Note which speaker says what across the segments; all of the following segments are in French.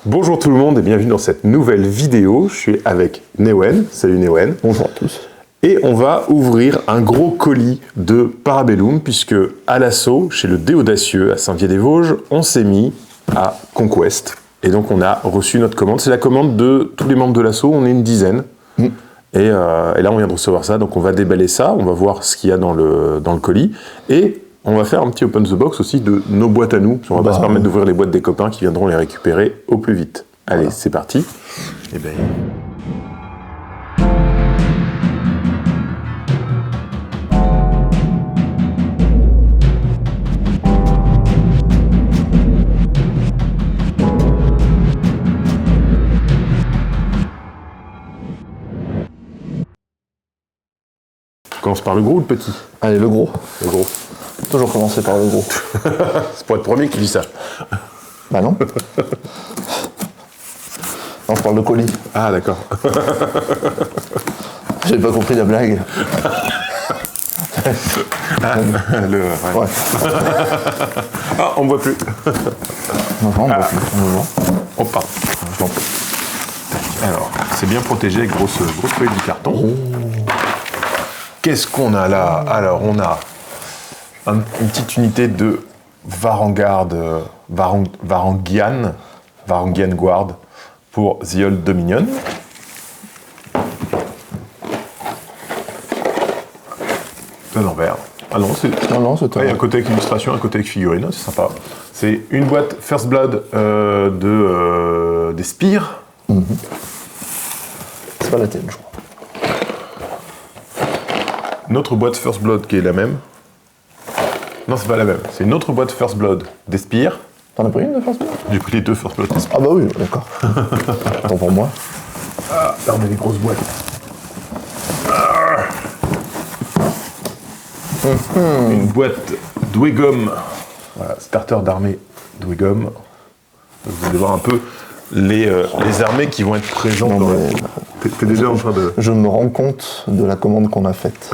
Speaker 1: Bonjour tout le monde et bienvenue dans cette nouvelle vidéo. Je suis avec Newen. Salut Newen.
Speaker 2: Bonjour à tous.
Speaker 1: Et on va ouvrir un gros colis de Parabellum puisque à l'assaut, chez le Dé Audacieux à Saint-Vier-des-Vosges, on s'est mis à Conquest. Et donc on a reçu notre commande. C'est la commande de tous les membres de l'assaut, on est une dizaine. Et là on vient de recevoir ça, donc on va déballer ça, on va voir ce qu'il y a dans le colis. Et on va faire un petit open the box aussi de nos boîtes à nous, parce qu'on va pas se permettre d'ouvrir les boîtes des copains qui viendront les récupérer au plus vite. Allez, voilà. C'est parti. Et ben... On commence par le gros ou le petit?
Speaker 2: Allez, le gros.
Speaker 1: Le gros.
Speaker 2: Toujours commencer par le gros.
Speaker 1: C'est pour être premier qui dit ça.
Speaker 2: Bah non. Non, je parle de colis.
Speaker 1: Ah d'accord.
Speaker 2: J'avais pas compris la blague.
Speaker 1: Ouais. Ah, on ne voit plus.
Speaker 2: Non, on voit plus.
Speaker 1: On part. Alors, c'est bien protégé avec grosse feuille du carton. Oh. Qu'est-ce qu'on a là? Alors, on a une petite unité de Varangian Guard pour The Old Dominion. C'est l'envers. Ah non, c'est... il y a un côté avec illustration, un côté avec figurine, c'est sympa. C'est une boîte First Blood des Spires.
Speaker 2: C'est pas la tienne, je crois.
Speaker 1: Notre boîte First Blood qui est la même. Non, c'est pas la même. C'est une autre boîte First Blood des Spires.
Speaker 2: T'en as pris une de First Blood?
Speaker 1: J'ai pris les deux First Blood des Spires.
Speaker 2: Ah bah oui, d'accord. Attends pour moi.
Speaker 1: Ah, là on a les grosses boîtes. Une boîte Dwegom. Voilà, starter d'armée Dwegom. Vous allez voir un peu les armées qui vont être présentes dans le... T'es déjà en train de...
Speaker 2: Je me rends compte de la commande qu'on a faite.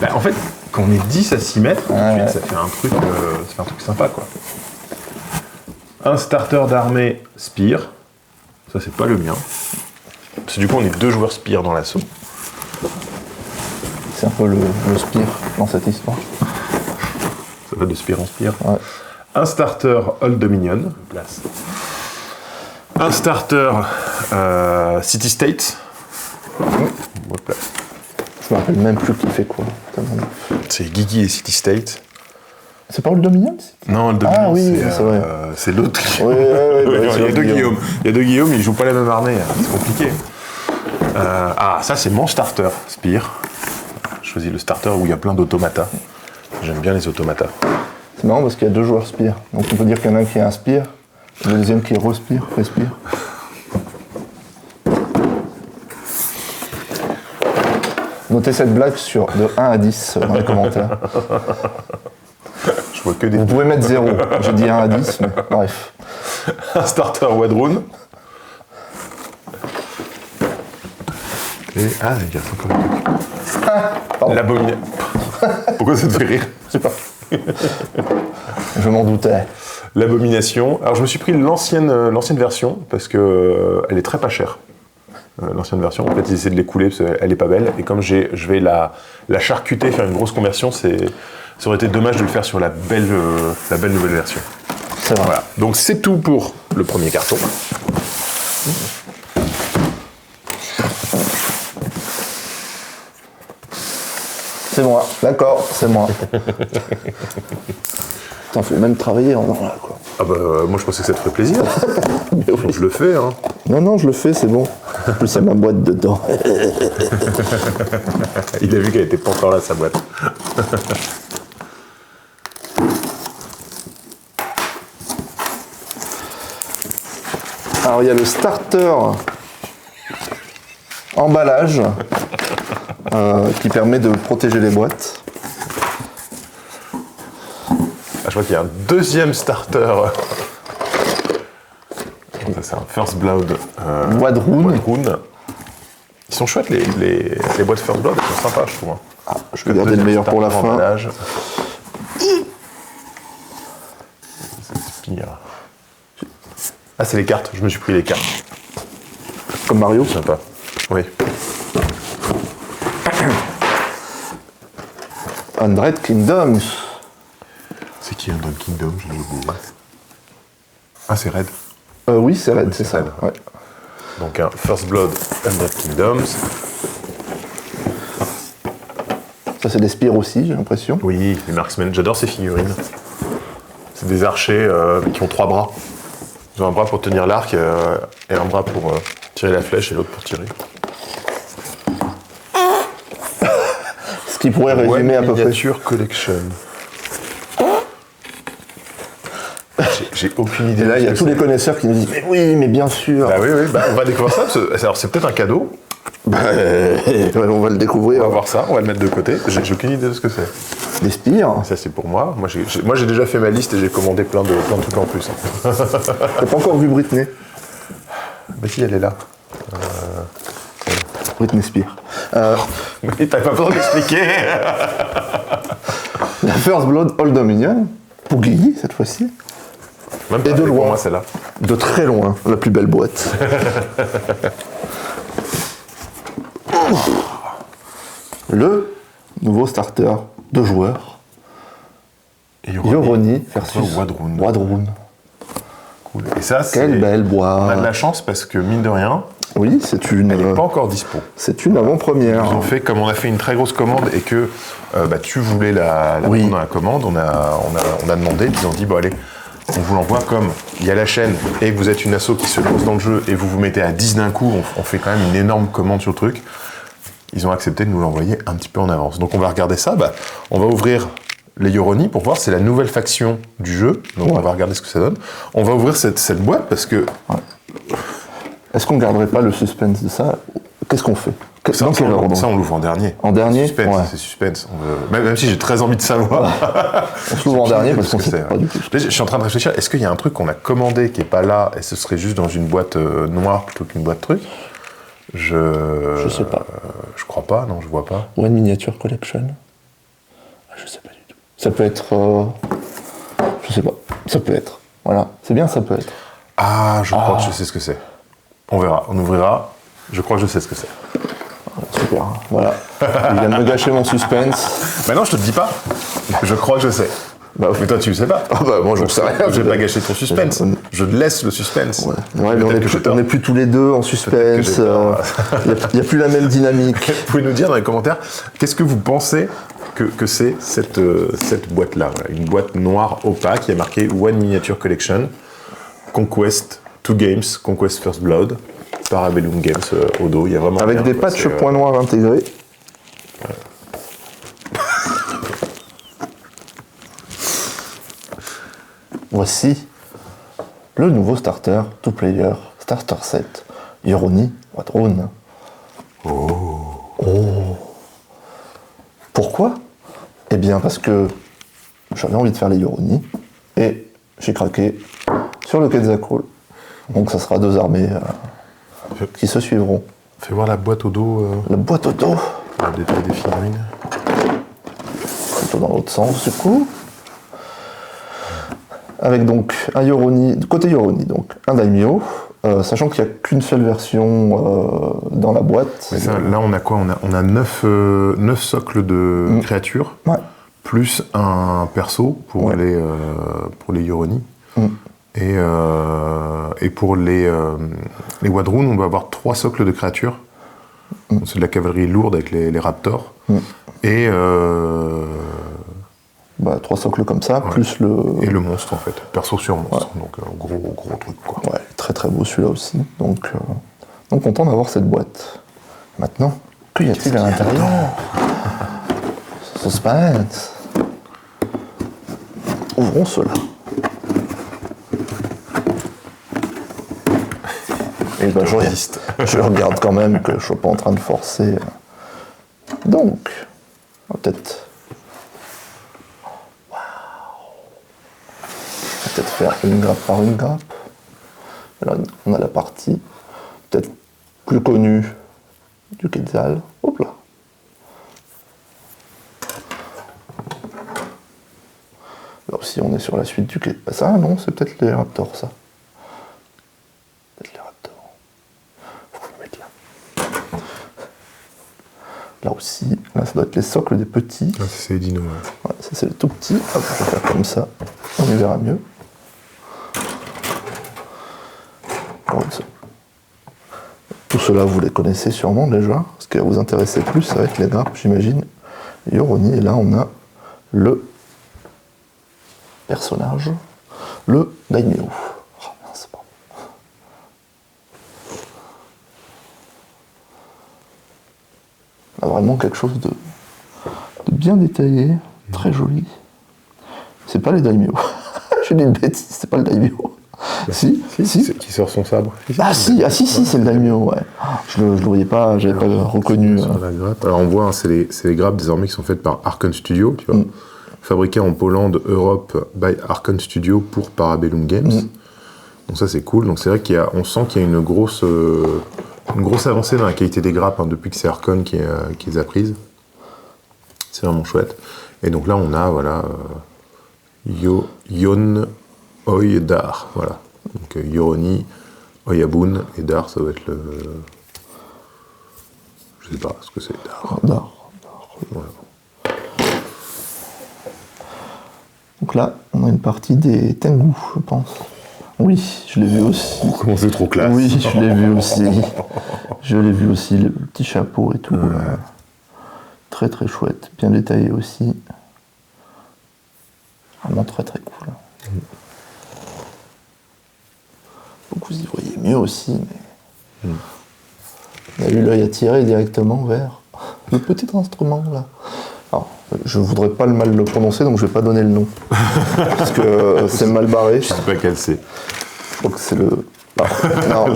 Speaker 1: Bah, en fait, quand on est 10 à s'y mettre, ensuite, ça fait un truc sympa, quoi. Un starter d'armée Spire. Ça, c'est pas le mien. Parce que du coup, on est 2 joueurs Spire dans l'assaut.
Speaker 2: C'est un peu le Spire dans cette histoire.
Speaker 1: Ça va de Spire en Spire.
Speaker 2: Ouais.
Speaker 1: Un starter Old Dominion. Place. Un starter City State.
Speaker 2: Je me rappelle même plus qui fait quoi.
Speaker 1: C'est Guigui et City State.
Speaker 2: C'est pas Old Dominion?
Speaker 1: Non, Old Dominion,
Speaker 2: oui, c'est vrai.
Speaker 1: C'est l'autre.
Speaker 2: Oui,
Speaker 1: il y a deux Guillaume. Il y a deux Guillaume, ils jouent pas la même armée. C'est compliqué. Ça c'est mon starter, Spire. Je choisis le starter où il y a plein d'automatas. J'aime bien les automatas.
Speaker 2: C'est marrant parce qu'il y a 2 joueurs Spire. Donc on peut dire qu'il y en a un qui est un Spire, et le deuxième qui est respire. Notez cette blague de 1 à 10 dans les commentaires.
Speaker 1: Je vois que des...
Speaker 2: Vous pouvez mettre 0. J'ai dit 1 à 10, mais bref.
Speaker 1: Un starter Wadrun. Et... Ah, il y a encore un truc. L'abomination. Pourquoi ça te fait rire?
Speaker 2: Je sais pas. Je m'en doutais.
Speaker 1: L'abomination. Alors je me suis pris l'ancienne version parce que elle est très pas chère. L'ancienne version, en fait, ils essaient de l'écouler parce qu'elle est pas belle. Et comme je vais la charcuter, faire une grosse conversion, ça aurait été dommage de le faire sur la belle nouvelle version.
Speaker 2: C'est vrai.
Speaker 1: Voilà. Donc c'est tout pour le premier carton.
Speaker 2: C'est moi, d'accord, c'est moi. Putain, faut même travailler en là, quoi.
Speaker 1: Ah bah moi je pensais que ça te ferait plaisir.
Speaker 2: Mais oui.
Speaker 1: Je le fais, hein.
Speaker 2: Non, je le fais, c'est bon. En plus, il y a ma boîte dedans.
Speaker 1: Il a vu qu'elle était pas encore là, sa boîte.
Speaker 2: Alors, il y a le starter emballage qui permet de protéger les boîtes.
Speaker 1: Je crois qu'il y a un deuxième starter. Ça, c'est un First Blood
Speaker 2: Wadrun.
Speaker 1: Ils sont chouettes, les boîtes First Blood, elles sont sympas, je trouve.
Speaker 2: Ah, je vais garder le meilleur pour la fin.
Speaker 1: Ah, c'est les cartes, je me suis pris les cartes.
Speaker 2: Comme Mario.
Speaker 1: Sympa. Oui.
Speaker 2: 100 Kingdoms.
Speaker 1: C'est qui Undread Kingdom? Je l'ai oublié. Ah, c'est Red.
Speaker 2: Oui, c'est Red,
Speaker 1: Oui,
Speaker 2: c'est
Speaker 1: c'est
Speaker 2: ça.
Speaker 1: Red.
Speaker 2: Ouais.
Speaker 1: Donc un First Blood, Undread Kingdoms.
Speaker 2: Ça, c'est des spires aussi, j'ai l'impression.
Speaker 1: Oui, les Marksmen, j'adore ces figurines. C'est des archers qui ont 3 bras. Ils ont un bras pour tenir l'arc et un bras pour tirer la flèche et l'autre pour tirer.
Speaker 2: Ce qui pourrait résumer à peu près.
Speaker 1: Miniature Collection. J'ai aucune idée.
Speaker 2: Et là, il y a
Speaker 1: de ce
Speaker 2: tous
Speaker 1: que
Speaker 2: les connaisseurs qui nous disent « Mais oui, mais bien sûr !»
Speaker 1: Bah oui, on va découvrir ça. Alors c'est peut-être un cadeau.
Speaker 2: Bah, on va le découvrir.
Speaker 1: On va voir ça, on va le mettre de côté. J'ai aucune idée de ce que c'est.
Speaker 2: Des spires.
Speaker 1: Ça c'est pour moi. Moi j'ai déjà fait ma liste et j'ai commandé plein de trucs en plus.
Speaker 2: T'as pas encore vu Britney?
Speaker 1: Mais si, elle est là.
Speaker 2: Britney Spears.
Speaker 1: Mais t'as pas besoin d'expliquer.
Speaker 2: La First Blood Old Dominion, pour Guigui cette fois-ci.
Speaker 1: Même
Speaker 2: Et
Speaker 1: pas,
Speaker 2: de
Speaker 1: pour
Speaker 2: loin.
Speaker 1: moi celle-là.
Speaker 2: De très loin, la plus belle boîte. Le nouveau starter de joueurs. Yoroni versus
Speaker 1: Wadrun.
Speaker 2: Wadrun.
Speaker 1: Cool. Et ça,
Speaker 2: Quelle belle
Speaker 1: on a de
Speaker 2: boîte.
Speaker 1: la chance parce que mine de rien,
Speaker 2: Oui, c'est
Speaker 1: elle n'est
Speaker 2: une,
Speaker 1: pas encore dispo.
Speaker 2: c'est une avant-première.
Speaker 1: Ils ont fait, comme on a fait une très grosse commande et que tu voulais la
Speaker 2: Oui.
Speaker 1: prendre dans la commande, on a demandé, ils ont dit bon allez, on vous l'envoie comme il y a la chaîne et que vous êtes une asso qui se lance dans le jeu et vous vous mettez à 10 d'un coup, on fait quand même une énorme commande sur le truc. Ils ont accepté de nous l'envoyer un petit peu en avance. Donc on va regarder ça, on va ouvrir les Yoroni pour voir, c'est la nouvelle faction du jeu, donc
Speaker 2: Ouais.
Speaker 1: on va regarder ce que ça donne. On va ouvrir cette boîte parce que
Speaker 2: Est-ce qu'on garderait pas le suspense de ça? Qu'est-ce qu'on fait? Dans quel ordre?
Speaker 1: ça on l'ouvre en dernier.
Speaker 2: En dernier?
Speaker 1: Suspense,
Speaker 2: Ouais.
Speaker 1: c'est suspense. Même si j'ai très envie de savoir.
Speaker 2: On se l'ouvre en dernier parce qu'on
Speaker 1: Qu'est-ce que
Speaker 2: sait
Speaker 1: c'est,
Speaker 2: pas
Speaker 1: ouais.
Speaker 2: du tout.
Speaker 1: Là, je suis en train de réfléchir, est-ce qu'il y a un truc qu'on a commandé qui est pas là et ce serait juste dans une boîte noire plutôt qu'une boîte truc? Je
Speaker 2: sais pas.
Speaker 1: Je crois pas, non, je vois pas.
Speaker 2: One Miniature Collection. Ah, je sais pas du tout. Ça peut être. Je sais pas. Ça peut être. Voilà. C'est bien, ça peut être.
Speaker 1: Ah, je crois que je sais ce que c'est. On verra, on ouvrira. Je crois que je sais ce que c'est.
Speaker 2: Super. Voilà. Il vient de me gâcher mon suspense.
Speaker 1: Mais non, je te le dis pas. Je crois que je sais.
Speaker 2: Bah,
Speaker 1: Mais toi, tu le sais pas.
Speaker 2: Ah bah, moi, j'en sais rien.
Speaker 1: Je vais pas gâcher ton suspense. Je laisse le suspense.
Speaker 2: Ouais, mais
Speaker 1: Peut-être
Speaker 2: on est plus tous les deux en
Speaker 1: Peut-être que
Speaker 2: suspense.
Speaker 1: j'ai tort.
Speaker 2: Il n'y a plus la même dynamique.
Speaker 1: Vous pouvez nous dire dans les commentaires, qu'est-ce que vous pensez que c'est cette boîte-là, voilà, une boîte noire opaque qui a marqué One Miniature Collection, Conquest 2 Games, Conquest First Blood, Parabellum Games au dos, il y a vraiment
Speaker 2: Avec
Speaker 1: rien,
Speaker 2: des
Speaker 1: quoi,
Speaker 2: patchs
Speaker 1: c'est,
Speaker 2: points noirs intégrés. Voici le nouveau starter, two player, starter set, Yoroni Wadrun. Oh. Pourquoi? Eh bien parce que j'avais envie de faire les Yoroni et j'ai craqué sur le Quetzalcoatl. Donc ça sera deux armées qui se suivront.
Speaker 1: Fais voir la boîte au dos,
Speaker 2: La boîte auto,
Speaker 1: le détail des figurines.
Speaker 2: plutôt dans l'autre sens du coup. Avec donc un Yoroni, côté Yoroni, donc un Daimyo, sachant qu'il n'y a qu'une seule version dans la boîte.
Speaker 1: Mais ça, là, on a quoi? On a 9 socles de créatures,
Speaker 2: Ouais.
Speaker 1: plus un perso pour
Speaker 2: Ouais.
Speaker 1: les Yoroni. Et pour les Wadrun, on va avoir 3 socles de créatures. Donc, c'est de la cavalerie lourde avec les raptors. Et
Speaker 2: 3 socles comme ça, plus le...
Speaker 1: le monstre, en fait. Perso sur monstre. Donc, gros truc, quoi.
Speaker 2: Ouais, très très beau celui-là aussi. Donc content d'avoir cette boîte. Maintenant, que y a-t-il à l'intérieur? Suspense. Ouvrons cela. Et ben, je regarde quand même que je ne sois pas en train de forcer. Donc, on va peut-être... On va peut-être faire une grappe par une grappe. Là, on a la partie peut-être plus connue du Quetzal. Hop là. Là aussi, on est sur la suite du Quetzal. Ça, non, c'est peut-être les Raptors, ça. là aussi, là ça doit être les socles des petits.
Speaker 1: Ah, ça, c'est les dinos. Ouais.
Speaker 2: Ouais, ça c'est le tout petit. Hop, je vais faire comme ça, on y verra mieux. Comme ça. Tout cela, vous les connaissez sûrement déjà. Ce qui va vous intéresser plus, ça va être les grappes, j'imagine. Yoroni, et là on a le personnage, le daimyo. Oh, mince, pardon. On a vraiment quelque chose de bien détaillé, très joli. C'est pas les daimyo. J'ai dit une bêtise, c'est pas le daimyo. Si.
Speaker 1: Qui sort son sabre.
Speaker 2: Si, c'est le daimyo, ouais. Je le voyais pas, j'avais pas reconnu.
Speaker 1: Sur la grappe. Alors on voit, hein, c'est les grappes désormais qui sont faites par Arkon Studio, tu vois. Fabriquées en Pologne, Europe, by Arkon Studio pour Parabellum Games. Donc ça c'est cool. Donc c'est vrai on sent qu'il y a une grosse avancée dans la qualité des grappes, hein, depuis que c'est Arkon qui les a prises. C'est vraiment chouette. Et donc là on a, voilà, Yon Oi Dar, voilà. Donc Yoroni, Oyabun et Dar, ça doit être le... Je sais pas ce que c'est, Dar.
Speaker 2: Dar.
Speaker 1: Voilà.
Speaker 2: Donc là, on a une partie des Tengu, je pense. Oui, je l'ai vu aussi.
Speaker 1: Comment c'est trop classe.
Speaker 2: Oui, je l'ai vu aussi. Je l'ai vu aussi, le petit chapeau et tout.
Speaker 1: Ouais.
Speaker 2: Très très chouette, bien détaillé aussi. Vraiment très très cool. Donc vous y voyez mieux aussi, mais on a eu l'œil attiré directement vers le petit instrument là. Alors, je voudrais pas le mal le prononcer, donc je vais pas donner le nom. Parce que c'est mal barré.
Speaker 1: Je sais pas quel c'est.
Speaker 2: Je crois que c'est le... Non,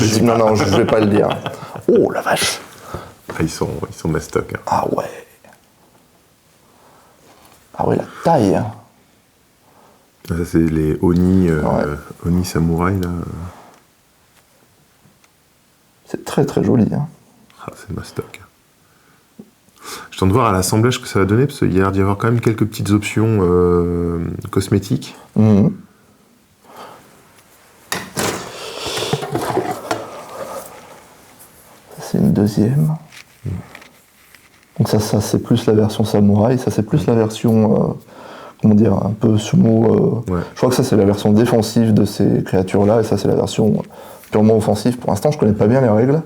Speaker 2: je vais pas le dire. Oh la vache.
Speaker 1: Ah, ils sont mastoc. Hein.
Speaker 2: Ah ouais. Ah ouais, la taille.
Speaker 1: Ça c'est les Oni, Oni samouraï là.
Speaker 2: C'est très très joli. Hein.
Speaker 1: Ah, c'est mastoc. Je tente de voir à l'assemblage ce que ça va donner, parce qu'il y a l'air d'y avoir quand même quelques petites options cosmétiques.
Speaker 2: C'est une deuxième. Donc ça c'est plus la version samouraï, ça c'est plus la version, comment dire, un peu sumo.
Speaker 1: Ouais.
Speaker 2: Je crois que ça c'est la version défensive de ces créatures-là, et ça c'est la version purement offensive. Pour l'instant je connais pas bien les règles,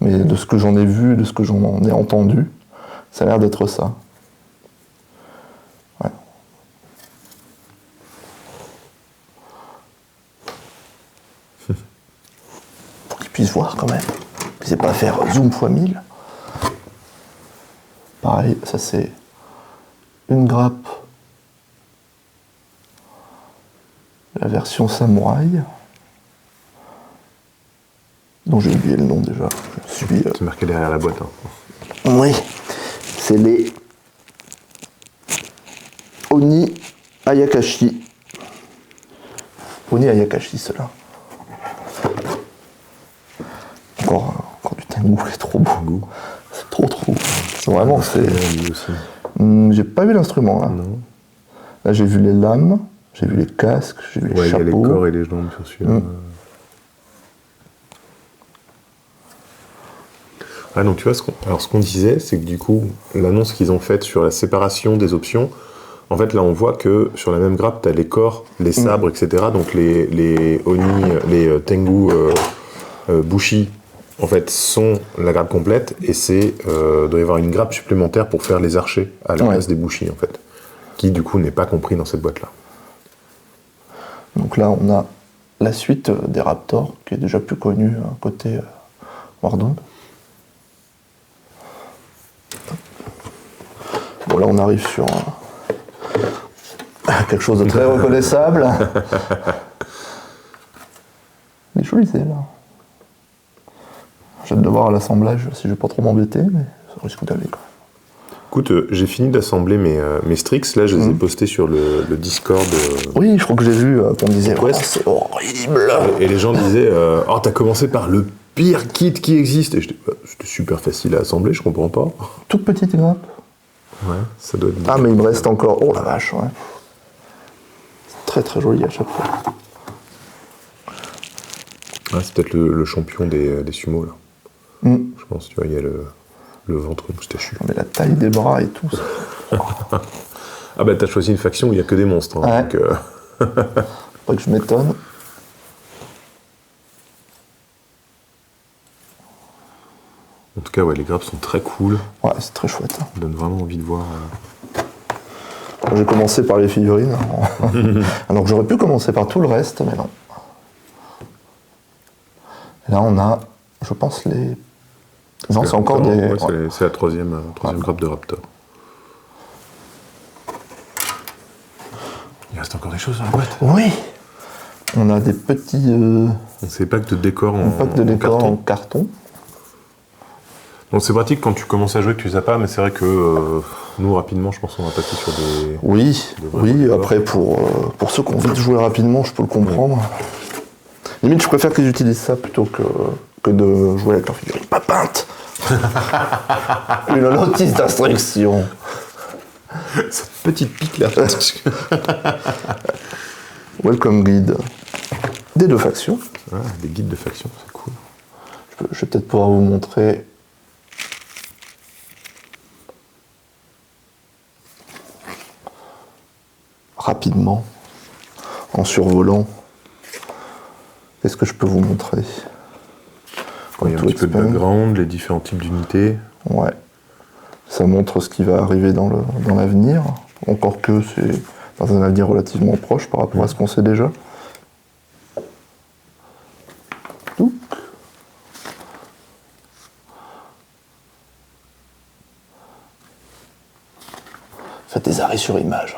Speaker 2: mais de ce que j'en ai vu, de ce que j'en ai entendu, ça a l'air d'être ça. Ouais. Pour qu'ils puissent voir quand même. C'est pas faire zoom x 1000. Pareil, ça c'est une grappe. La version samouraï. Dont j'ai oublié le nom déjà.
Speaker 1: C'est marqué derrière la boîte. Hein.
Speaker 2: Oui. C'est les Oni Ayakashi. Oni Ayakashi, ceux-là. Encore du Tengu, c'est trop beau. C'est trop beau. Vraiment, c'est... J'ai pas vu l'instrument, là.
Speaker 1: Non.
Speaker 2: Là, j'ai vu les lames, j'ai vu les casques, j'ai vu les chapeaux.
Speaker 1: Il y a les corps et les jambes sur celui-là. Ah, donc tu vois, ce qu'on disait, c'est que du coup, l'annonce qu'ils ont faite sur la séparation des options, en fait, là, on voit que sur la même grappe, tu as les corps, les sabres, etc. Donc les Oni, les Tengu Bushi, en fait, sont la grappe complète, et doit y avoir une grappe supplémentaire pour faire les archers à la place des Bushi, en fait, qui, du coup, n'est pas compris dans cette boîte-là.
Speaker 2: Donc là, on a la suite des Raptors, qui est déjà plus connue côté Wardon. Bon, là, on arrive sur quelque chose de très reconnaissable. Il est joli, c'est là. J'ai hâte de voir à l'assemblage si je vais pas trop m'embêter, mais ça risque d'aller quand même.
Speaker 1: Écoute, j'ai fini d'assembler mes Strix, là je les ai postés sur le Discord.
Speaker 2: Oui, je crois que j'ai vu qu'on disait « c'est horrible !»
Speaker 1: Et les gens disaient « Oh, t'as commencé par le pire kit qui existe !» Et c'était super facile à assembler, je comprends pas.
Speaker 2: Toute petite grappe.
Speaker 1: Ouais, ça doit être...
Speaker 2: Ah, mais il me reste encore... Oh la vache, ouais. C'est très très joli à chaque fois.
Speaker 1: Ah, c'est peut-être le champion des sumo, là. Je pense, tu vois, il y a Le ventre moustachu.
Speaker 2: Mais la taille des bras et tout.
Speaker 1: Ah bah t'as choisi une faction où il n'y a que des monstres. Hein,
Speaker 2: Ouais.
Speaker 1: donc,
Speaker 2: Pas que je m'étonne.
Speaker 1: en tout cas, ouais, les grappes sont très cool.
Speaker 2: Ouais, c'est très chouette.
Speaker 1: Ça donne vraiment envie de voir.
Speaker 2: J'ai commencé par les figurines. Alors que j'aurais pu commencer par tout le reste, mais non. Et là, on a, je pense, les... Non, c'est encore
Speaker 1: Raptor,
Speaker 2: des...
Speaker 1: ouais,
Speaker 2: ouais.
Speaker 1: c'est la troisième grappe de Raptor. Il reste encore des choses dans la boîte.
Speaker 2: Oui. On a des petits
Speaker 1: C'est packs de décor
Speaker 2: packs de décor
Speaker 1: carton.
Speaker 2: en carton.
Speaker 1: Donc c'est pratique quand tu commences à jouer que tu les as pas, mais c'est vrai que nous, rapidement, je pense qu'on va passer sur des...
Speaker 2: Oui,
Speaker 1: Des vrais
Speaker 2: oui.
Speaker 1: décors.
Speaker 2: Après, pour ceux qui ont envie de jouer rapidement, je peux le comprendre. Limite, je préfère qu'ils utilisent ça plutôt que de jouer avec leur figurine pas peinte. Une notice d'instruction.
Speaker 1: Cette petite pique là.
Speaker 2: Welcome guide des deux factions.
Speaker 1: Ah, des guides de faction, c'est cool.
Speaker 2: Je vais peut-être pouvoir vous montrer. Rapidement, en survolant. Qu'est-ce que je peux vous montrer?
Speaker 1: Il y a un
Speaker 2: Tout
Speaker 1: petit peu de
Speaker 2: expand.
Speaker 1: background, les différents types d'unités.
Speaker 2: Ouais. Ça montre ce qui va arriver dans l'avenir. Encore que c'est dans un avenir relativement proche par rapport à ce qu'on sait déjà. Touc. Faites des arrêts sur image.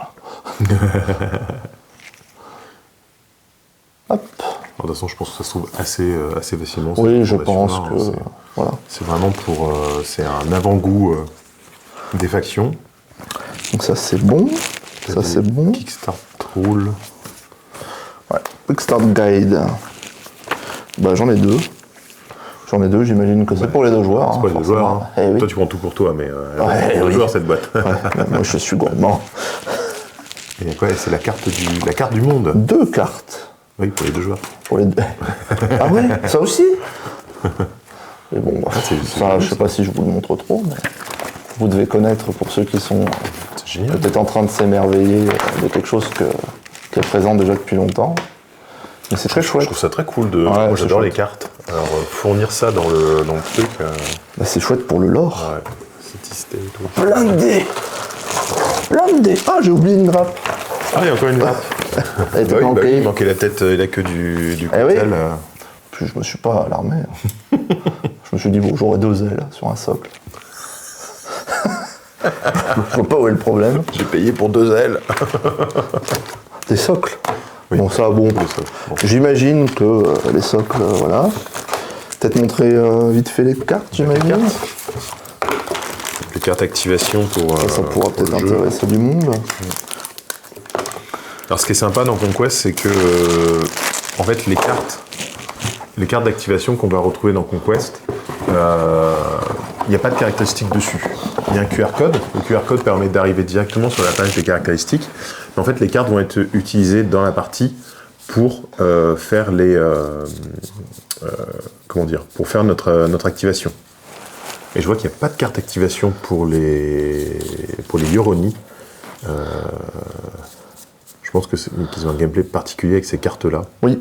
Speaker 2: Hop.
Speaker 1: De toute façon, je pense que ça se trouve assez facilement.
Speaker 2: Oui,
Speaker 1: cette
Speaker 2: je pense
Speaker 1: information-là,
Speaker 2: que...
Speaker 1: hein.
Speaker 2: Voilà.
Speaker 1: C'est vraiment pour... c'est un avant-goût des factions.
Speaker 2: Donc ça c'est bon. Ça c'est bon.
Speaker 1: Kickstart Rule.
Speaker 2: Ouais. Quick Start Guide. Bah j'en ai deux. J'imagine que c'est pour les deux joueurs.
Speaker 1: C'est pas les deux joueurs. Hein.
Speaker 2: Eh oui.
Speaker 1: Toi, tu prends tout pour toi, mais elle
Speaker 2: Ouais,
Speaker 1: est pour les
Speaker 2: oui.
Speaker 1: joueurs, cette boîte.
Speaker 2: Ouais, moi je suis gourmand.
Speaker 1: Et quoi, c'est la carte du monde.
Speaker 2: Deux cartes
Speaker 1: Oui, pour les deux joueurs.
Speaker 2: pour les deux. Ah ouais, ça aussi. Mais bon, bah,
Speaker 1: c'est
Speaker 2: ça, je sais pas si je vous le montre trop, mais vous devez connaître pour ceux qui sont
Speaker 1: C'est génial.
Speaker 2: peut-être en train de s'émerveiller de quelque chose qui est présent déjà depuis longtemps. Mais c'est très
Speaker 1: Je
Speaker 2: chouette.
Speaker 1: trouve ça très cool. Moi,
Speaker 2: c'est
Speaker 1: j'adore
Speaker 2: chouette.
Speaker 1: les cartes. Alors, fournir ça dans le truc...
Speaker 2: Bah, c'est chouette pour le lore.
Speaker 1: ouais, c'est tisté et tout.
Speaker 2: Plein de dés. Plein de dés. Ah, j'ai oublié une grappe.
Speaker 1: Ah, il y a encore une grappe.
Speaker 2: Elle était
Speaker 1: Bah oui,
Speaker 2: planquée.
Speaker 1: il manquait la tête, il a que du
Speaker 2: Eh oui.
Speaker 1: cocktail.
Speaker 2: Puis je me suis pas alarmé. Je me suis dit, bon, j'aurais deux ailes sur un socle. Je vois pas où est le problème.
Speaker 1: J'ai payé pour 2 ailes.
Speaker 2: Des socles.
Speaker 1: Oui.
Speaker 2: Bon, ça, bon.
Speaker 1: Bon.
Speaker 2: J'imagine que les socles, voilà. Peut-être montrer vite fait les cartes, j'imagine.
Speaker 1: Les cartes activation pour
Speaker 2: Ça pourra
Speaker 1: pour
Speaker 2: peut-être
Speaker 1: le jeu.
Speaker 2: intéresser du monde.
Speaker 1: Alors ce qui est sympa dans Conquest, c'est que en fait les cartes d'activation qu'on va retrouver dans Conquest, il n'y a pas de caractéristiques dessus. Il y a un QR code. Le QR code permet d'arriver directement sur la page des caractéristiques. Mais en fait, les cartes vont être utilisées dans la partie pour faire les pour faire notre activation. Et je vois qu'il n'y a pas de carte activation pour les Yoroni. Je pense qu'ils ont un gameplay particulier avec ces cartes-là.
Speaker 2: Oui.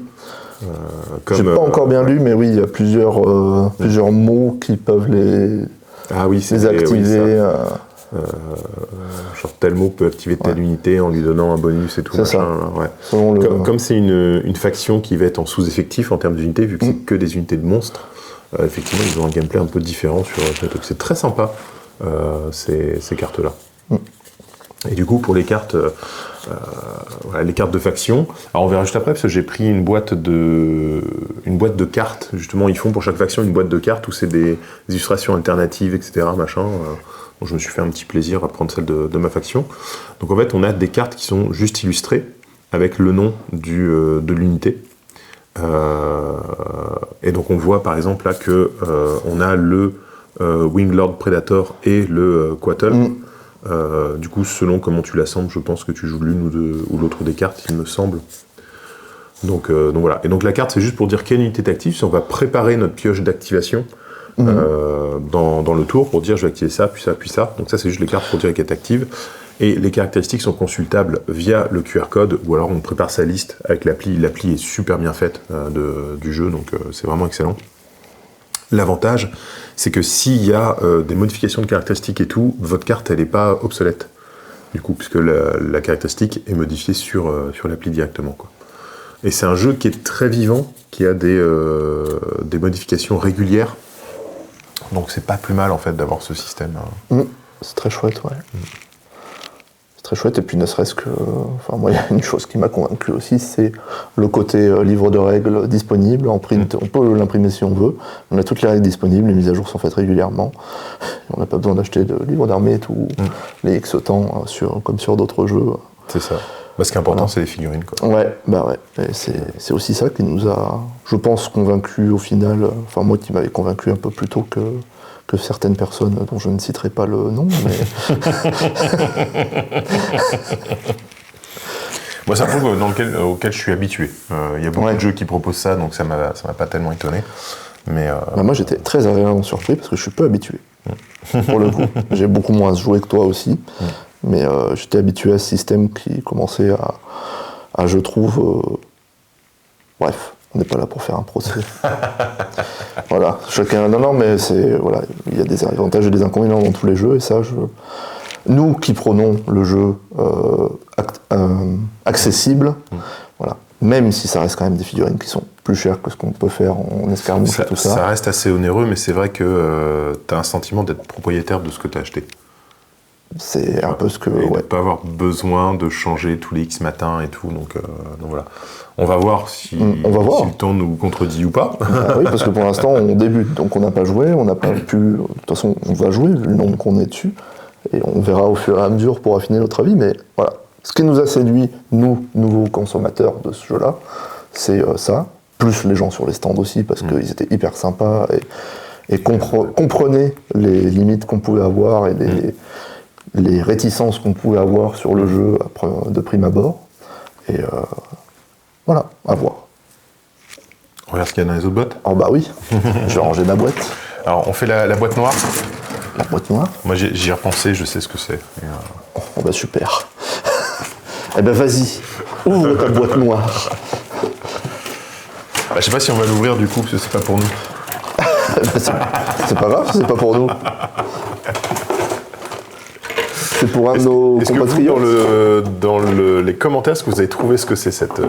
Speaker 1: Comme,
Speaker 2: J'ai pas encore bien lu, mais oui, il y a plusieurs mots qui peuvent les
Speaker 1: Ah oui, c'est
Speaker 2: activer.
Speaker 1: genre tel mot peut activer telle unité en lui donnant un bonus et tout.
Speaker 2: C'est ça.
Speaker 1: machin, ouais.
Speaker 2: selon le...
Speaker 1: Comme c'est une faction qui va être en sous-effectif en termes d'unités, vu que c'est que des unités de monstres, effectivement, ils ont un gameplay un peu différent sur le truc. C'est très sympa, ces cartes-là. Et du coup, pour les cartes, voilà, les cartes de faction, alors on verra juste après, parce que j'ai pris une boîte de cartes. Justement, ils font pour chaque faction une boîte de cartes où c'est des illustrations alternatives, etc. Machin. Donc je me suis fait un petit plaisir à prendre celle de ma faction. Donc en fait, on a des cartes qui sont juste illustrées avec le nom de l'unité. Et donc on voit par exemple là que on a le Winglord Predator et le Quattle. Du coup, selon comment tu l'assembles, je pense que tu joues l'une ou l'autre des cartes, il me semble. Donc voilà. Et donc la carte, c'est juste pour dire quelle unité t'actives. Si on va préparer notre pioche d'activation dans le tour pour dire je vais activer ça, puis ça, puis ça. Donc ça, c'est juste les cartes pour dire qu'elle est active. Et les caractéristiques sont consultables via le QR code, ou alors on prépare sa liste avec l'appli. L'appli est super bien faite du jeu, donc c'est vraiment excellent. L'avantage, c'est que s'il y a des modifications de caractéristiques et tout, votre carte, elle n'est pas obsolète, du coup, puisque la caractéristique est modifiée sur l'appli directement, quoi. Et c'est un jeu qui est très vivant, qui a des modifications régulières, donc c'est pas plus mal, en fait, d'avoir ce système.
Speaker 2: C'est très chouette, ouais. C'est très chouette, et puis ne serait-ce que... Enfin, moi, il y a une chose qui m'a convaincu aussi, c'est le côté livre de règles disponible, en print. On peut l'imprimer si on veut, on a toutes les règles disponibles, les mises à jour sont faites régulièrement, on n'a pas besoin d'acheter de livres d'armée et tout, les X temps, comme sur d'autres jeux.
Speaker 1: C'est ça. Ce qui est important, c'est les figurines, quoi.
Speaker 2: Ouais, et c'est aussi ça qui nous a, je pense, convaincus au final, enfin moi qui m'avais convaincu un peu plus tôt que certaines personnes dont je ne citerai pas le nom, mais...
Speaker 1: Moi, c'est un truc auquel je suis habitué. Il y a beaucoup de jeux qui proposent ça, donc ça m'a pas tellement étonné. Mais
Speaker 2: moi, j'étais très agréablement surpris parce que je suis peu habitué. Pour le coup, j'ai beaucoup moins joué que toi aussi, mais j'étais habitué à ce système qui commençait à je trouve... Bref, on n'est pas là pour faire un procès. Voilà, chacun... Non, mais c'est... Voilà, il y a des avantages et des inconvénients dans tous les jeux, et ça, nous qui prenons le jeu accessible, voilà, même si ça reste quand même des figurines qui sont plus chères que ce qu'on peut faire en escarmouche et tout ça.
Speaker 1: Ça reste assez onéreux, mais c'est vrai que tu as un sentiment d'être propriétaire de ce que tu as acheté.
Speaker 2: C'est un peu ce que...
Speaker 1: Et de ne pas avoir besoin de changer tous les X matins et tout, donc voilà. On va voir si le temps nous contredit ou pas.
Speaker 2: Oui, parce que pour l'instant, on débute, donc on n'a pas joué, on n'a pas pu... De toute façon, on va jouer, vu le nombre qu'on est dessus, et on verra au fur et à mesure pour affiner notre avis, mais voilà. Ce qui nous a séduit, nous, nouveaux consommateurs de ce jeu-là, c'est ça, plus les gens sur les stands aussi, parce qu'ils étaient hyper sympas, et comprenaient les limites qu'on pouvait avoir, et les réticences qu'on pouvait avoir sur le jeu de prime abord. Et voilà, à voir.
Speaker 1: On regarde ce qu'il y a dans les autres boîtes.
Speaker 2: Oh bah oui, je vais ranger ma boîte.
Speaker 1: Alors, on fait la boîte noire.
Speaker 2: La boîte noire.
Speaker 1: Moi, j'y ai repensé, je sais ce que c'est.
Speaker 2: Oh bah super. Eh ben vas-y, ouvre ta boîte noire.
Speaker 1: Je sais pas si on va l'ouvrir du coup, parce que c'est pas pour nous.
Speaker 2: C'est pas grave, c'est pas pour nous. C'est pour un de nos compatriotes.
Speaker 1: Dans les commentaires, est-ce que vous avez trouvé ce que c'est cette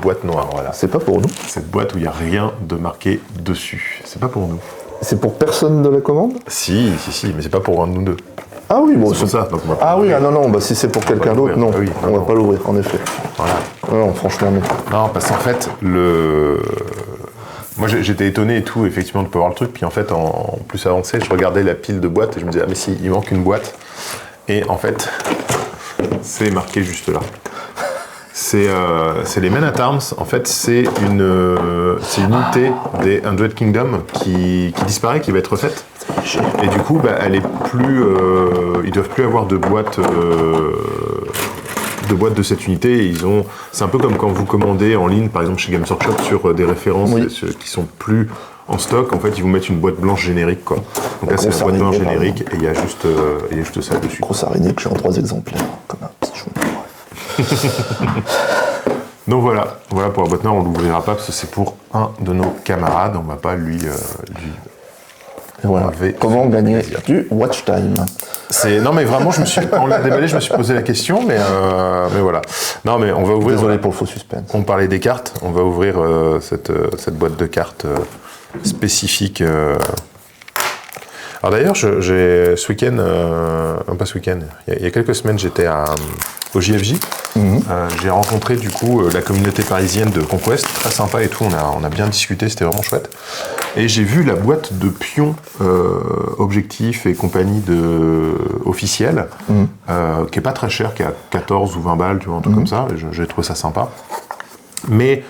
Speaker 1: boîte noire, voilà.
Speaker 2: C'est pas pour nous.
Speaker 1: Cette boîte où il n'y a rien de marqué dessus. C'est pas pour nous.
Speaker 2: C'est pour personne de la commande ?
Speaker 1: Si, mais c'est pas pour un de nous deux.
Speaker 2: Ah oui, bon,
Speaker 1: c'est pour ça. Donc
Speaker 2: non, bah si c'est pour quelqu'un d'autre, non.
Speaker 1: Oui,
Speaker 2: on va pas l'ouvrir, en effet.
Speaker 1: Voilà.
Speaker 2: Non, franchement, non.
Speaker 1: Non, parce qu'en fait, moi j'étais étonné et tout, effectivement, de pas voir le truc. Puis en fait, en plus avancé, je regardais la pile de boîtes et je me disais, ah mais si, il manque une boîte. Et en fait, c'est marqué juste là. C'est les Men at Arms. En fait, c'est une unité des Hundred Kingdom qui disparaît, qui va être refaite. Et du coup, elle est plus. Ils doivent plus avoir de boîte de cette unité. C'est un peu comme quand vous commandez en ligne, par exemple chez Games Workshop, sur des références qui sont plus en stock. En fait, ils vous mettent une boîte blanche générique, quoi. Donc là, c'est la boîte blanche générique et il y a juste ça dessus.
Speaker 2: Grosse araignée que j'ai en 3 exemplaires, comme un petit chou.
Speaker 1: Donc voilà pour la boîte noire, on l'ouvrira pas parce que c'est pour un de nos camarades. On va pas lui
Speaker 2: et voilà. Comment gagner du watch time.
Speaker 1: Non mais vraiment, on l'a déballé, je me suis posé la question, mais voilà. Non mais on va ouvrir.
Speaker 2: Désolé pour le faux suspense.
Speaker 1: On parlait des cartes, on va ouvrir cette boîte de cartes spécifique. Alors d'ailleurs, j'ai ce week-end, pas ce week-end, il y a quelques semaines, j'étais au JFJ. J'ai rencontré du coup la communauté parisienne de Conquest, très sympa et tout, on a bien discuté, c'était vraiment chouette. Et j'ai vu la boîte de pions objectifs et compagnie officielle, qui est pas très chère, qui est à 14 ou 20 balles, tu vois, un truc comme ça, j'ai trouvé ça sympa. Mais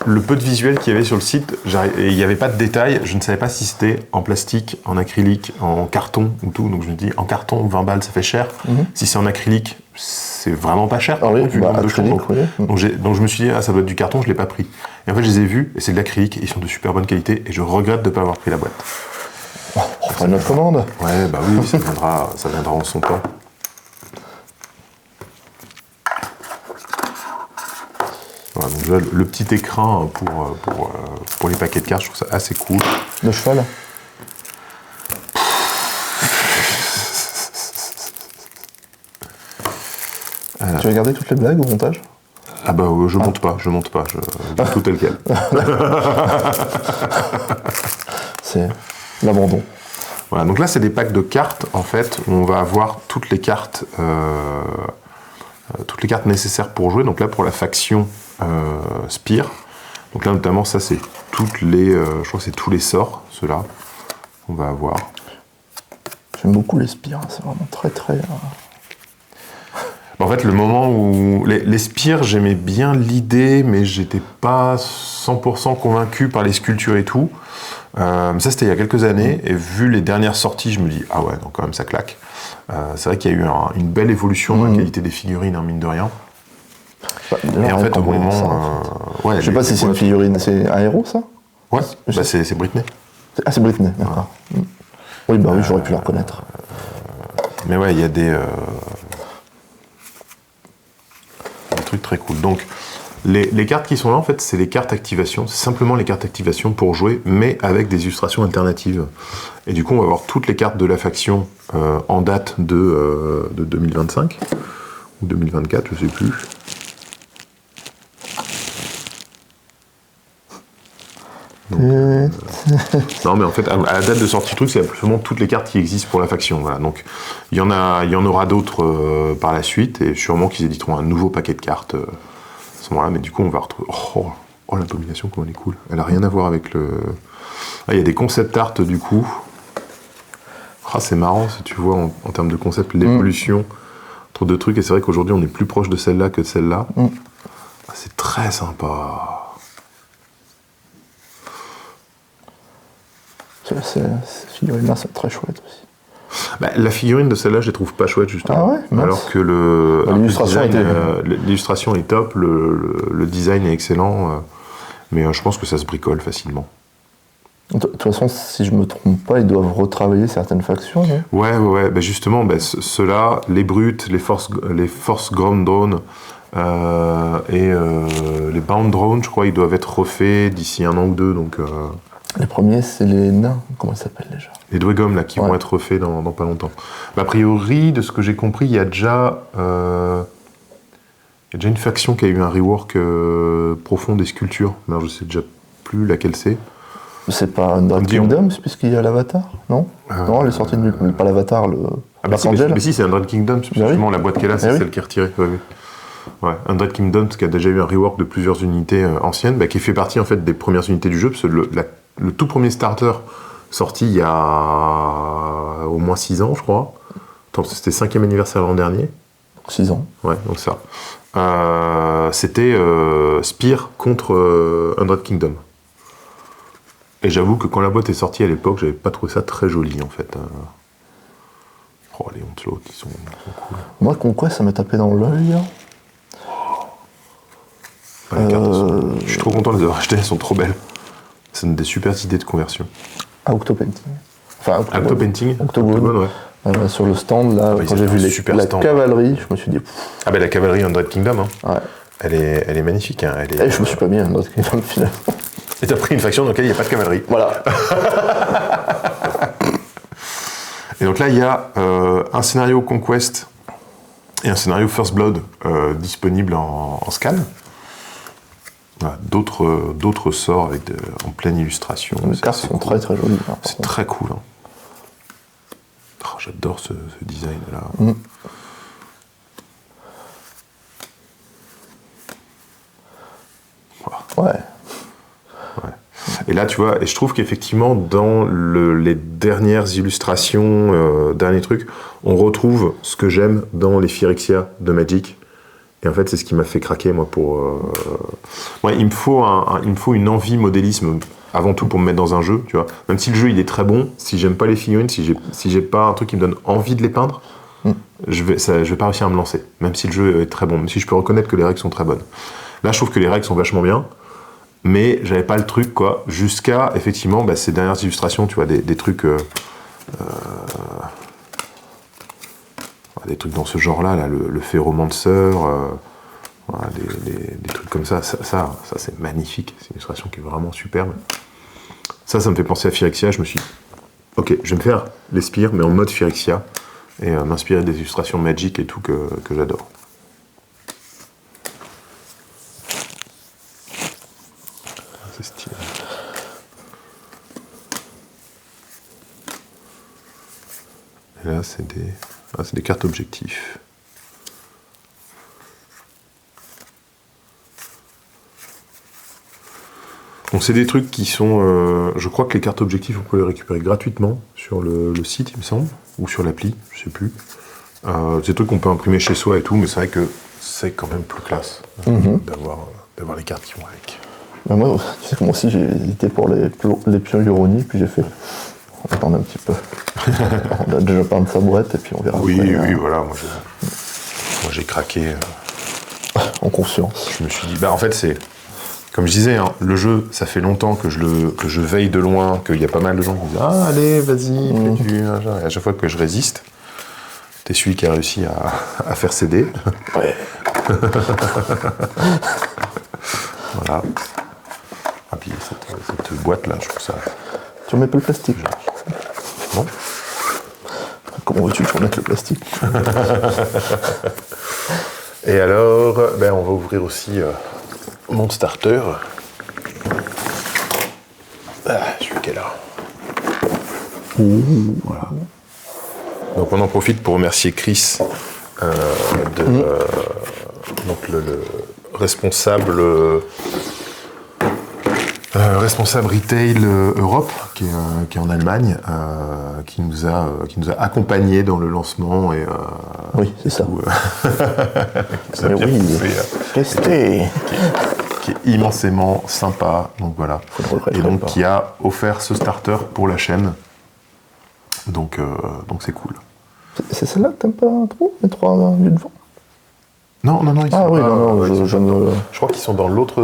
Speaker 1: le peu de visuel qu'il y avait sur le site, il n'y avait pas de détails, je ne savais pas si c'était en plastique, en acrylique, en carton ou tout, donc je me dis, en carton, 20 balles, ça fait cher. Si c'est en acrylique, c'est vraiment pas cher. Donc je me suis dit, ça doit être du carton, je ne l'ai pas pris. Et en fait, je les ai vus, et c'est de l'acrylique, et ils sont de super bonne qualité, et je regrette de ne pas avoir pris la boîte.
Speaker 2: On fera une autre commande.
Speaker 1: Ouais, bah oui, ça viendra en son temps. Voilà, donc là, le petit écrin pour les paquets de cartes, je trouve ça assez cool.
Speaker 2: De cheval. Tu as regardé toutes les blagues au montage?
Speaker 1: Ah bah je monte pas, je dis tout tel quel.
Speaker 2: C'est l'abandon.
Speaker 1: Voilà, donc là c'est des packs de cartes en fait, où on va avoir toutes les cartes nécessaires pour jouer. Donc là pour la faction Spire, donc là notamment ça c'est toutes les, je crois que c'est tous les sorts, ceux-là, on va avoir.
Speaker 2: J'aime beaucoup les spires, c'est vraiment très très...
Speaker 1: En fait, le moment où... Les spires, j'aimais bien l'idée, mais j'étais pas 100% convaincu par les sculptures et tout. Ça, c'était il y a quelques années, et vu les dernières sorties, je me dis, ah ouais, donc quand même, ça claque. C'est vrai qu'il y a eu une belle évolution dans la qualité des figurines, hein, mine de rien.
Speaker 2: Là,
Speaker 1: et en fait, au moment...
Speaker 2: ouais, je sais pas si c'est une figurine, c'est un héros, ça?
Speaker 1: Ouais, bah c'est Britney.
Speaker 2: Ah, c'est Britney, d'accord. Oui, bah oui, j'aurais pu la reconnaître.
Speaker 1: Mais ouais, il y a des trucs très cool. Donc, les cartes qui sont là, en fait, c'est les cartes activation. C'est simplement les cartes activation pour jouer, mais avec des illustrations alternatives. Et du coup, on va avoir toutes les cartes de la faction en date de 2025 ou 2024, je sais plus. Donc, non, mais en fait, à la date de sortie du truc, c'est absolument toutes les cartes qui existent pour la faction. Voilà. Donc, il y en aura d'autres par la suite, et sûrement qu'ils éditeront un nouveau paquet de cartes à ce moment-là. Mais du coup, on va retrouver. Oh, l'abomination, comment elle est cool. Elle a rien à voir avec le. Ah, il y a des concept art du coup. Ah, c'est marrant si tu vois en termes de concept l'évolution entre deux trucs. Et c'est vrai qu'aujourd'hui, on est plus proche de celle-là que de celle-là. Ah, c'est très sympa.
Speaker 2: Ces figurines-là sont très chouettes aussi.
Speaker 1: Bah, la figurine de celle-là, je les trouve pas chouettes, justement.
Speaker 2: Ah ouais, mince.
Speaker 1: Alors que l'illustration est top, le design est excellent, mais je pense que ça se bricole facilement.
Speaker 2: De toute façon, si je me trompe pas, ils doivent retravailler certaines factions, non?
Speaker 1: Ouais. Bah, justement, ceux-là, les brutes, les force ground drone et les bound drone, je crois, ils doivent être refaits d'ici 1 an ou 2, donc...
Speaker 2: Les premiers, c'est les nains. Comment ils s'appellent déjà?
Speaker 1: Les Dwegom, là, qui vont être refaits dans pas longtemps. Bah, a priori, de ce que j'ai compris, il y a déjà une faction qui a eu un rework profond des sculptures. Mais alors, je sais déjà plus laquelle c'est.
Speaker 2: C'est pas Undead Kingdoms, puisqu'il y a l'Avatar, non? Non, elle est sortie de nulle. Pas l'Avatar, le...
Speaker 1: mais si, c'est Undead Kingdoms, justement, la boîte qu'elle a, c'est celle qui est retirée. Ouais, Undead Kingdoms, qui a déjà eu un rework de plusieurs unités anciennes, qui fait partie, en fait, des premières unités du jeu, parce que le tout premier starter sorti il y a au moins 6 ans, je crois. C'était 5e anniversaire l'an dernier.
Speaker 2: 6 ans.
Speaker 1: Ouais, donc ça. C'était Spire contre Undead Kingdom. Et j'avoue que quand la boîte est sortie à l'époque, j'avais pas trouvé ça très joli, en fait. Oh, les Onslaught, ils sont cool.
Speaker 2: Moi, Conquest, ça m'a tapé dans l'œil.
Speaker 1: Les cartes, je suis trop content de les avoir achetées, elles sont trop belles. C'est des super idées de conversion.
Speaker 2: Octopainting. Enfin,
Speaker 1: Octopainting.
Speaker 2: Octogone, ouais. Sur le stand, là, quand j'ai vu la cavalerie, je me suis dit...
Speaker 1: Ah ben la cavalerie Undead Kingdom, hein.
Speaker 2: Ouais.
Speaker 1: Elle est magnifique. Hein.
Speaker 2: Je me suis pas mis à Undead Kingdom, finalement.
Speaker 1: Et t'as pris une faction dans laquelle il n'y a pas de cavalerie.
Speaker 2: Voilà.
Speaker 1: Et donc là, il y a un scénario Conquest et un scénario First Blood disponible en scan. Voilà, d'autres sorts en pleine illustration.
Speaker 2: Les cartes sont très très jolies.
Speaker 1: C'est très cool. Hein. Oh, j'adore ce design-là.
Speaker 2: Ouais.
Speaker 1: Et là, tu vois, et je trouve qu'effectivement, dans les dernières illustrations, derniers trucs, on retrouve ce que j'aime dans les Phyrexia de Magic. Et en fait, c'est ce qui m'a fait craquer, moi, il me faut une envie modélisme, avant tout, pour me mettre dans un jeu, tu vois. Même si le jeu, il est très bon, si j'aime pas les figurines, si j'ai pas un truc qui me donne envie de les peindre, je vais pas réussir à me lancer. Même si le jeu est très bon, même si je peux reconnaître que les règles sont très bonnes. Là, je trouve que les règles sont vachement bien. mais j'avais pas le truc, quoi, jusqu'à, effectivement, ces dernières illustrations, tu vois, des trucs... des trucs dans ce genre-là, là, le Ferromancer, voilà, des trucs comme ça, c'est magnifique, c'est une illustration qui est vraiment superbe. Ça me fait penser à Phyrexia, je me suis dit, ok, je vais me faire les spires, mais en mode Phyrexia, et m'inspirer des illustrations Magic et tout que j'adore. C'est stylé. Et là, c'est des cartes objectifs. Donc c'est des trucs qui sont... je crois que les cartes objectifs, on peut les récupérer gratuitement sur le site, il me semble, ou sur l'appli, je sais plus. C'est des trucs qu'on peut imprimer chez soi et tout, mais c'est vrai que c'est quand même plus classe d'avoir les cartes qui vont avec.
Speaker 2: Ben moi, tu sais que moi aussi, j'ai hésité pour les pions Uroni, puis j'ai fait... On va attendre un petit peu. On a déjà peint de sa boîte, et puis on verra.
Speaker 1: Oui,
Speaker 2: après,
Speaker 1: oui, voilà, moi j'ai craqué.
Speaker 2: En conscience.
Speaker 1: Je me suis dit, en fait c'est... Comme je disais, hein, le jeu, ça fait longtemps que je veille de loin, qu'il y a pas mal de gens qui disent « Ah, allez, vas-y, fais-tu... » Et à chaque fois que je résiste, t'es celui qui a réussi à faire céder.
Speaker 2: Ouais.
Speaker 1: Voilà. Ah, puis cette boîte-là, je trouve ça...
Speaker 2: Tu remets pas le plastique.
Speaker 1: Non.
Speaker 2: Comment veux-tu que je remette le plastique?
Speaker 1: Et alors, on va ouvrir aussi... mon starter. Celui qui est là. Voilà. Donc on en profite pour remercier Chris, donc le responsable retail Europe, qui est en Allemagne, qui nous a accompagnés dans le lancement et
Speaker 2: oui, c'est ça.
Speaker 1: Mais
Speaker 2: oui, restez.
Speaker 1: Qui est immensément sympa, donc voilà. Et donc qui a offert ce starter pour la chaîne. Donc c'est cool.
Speaker 2: C'est celle-là que t'aimes pas trop, les 3 du devant?
Speaker 1: Non, ils sont
Speaker 2: oui,
Speaker 1: pas,
Speaker 2: non,
Speaker 1: je crois qu'ils sont dans l'autre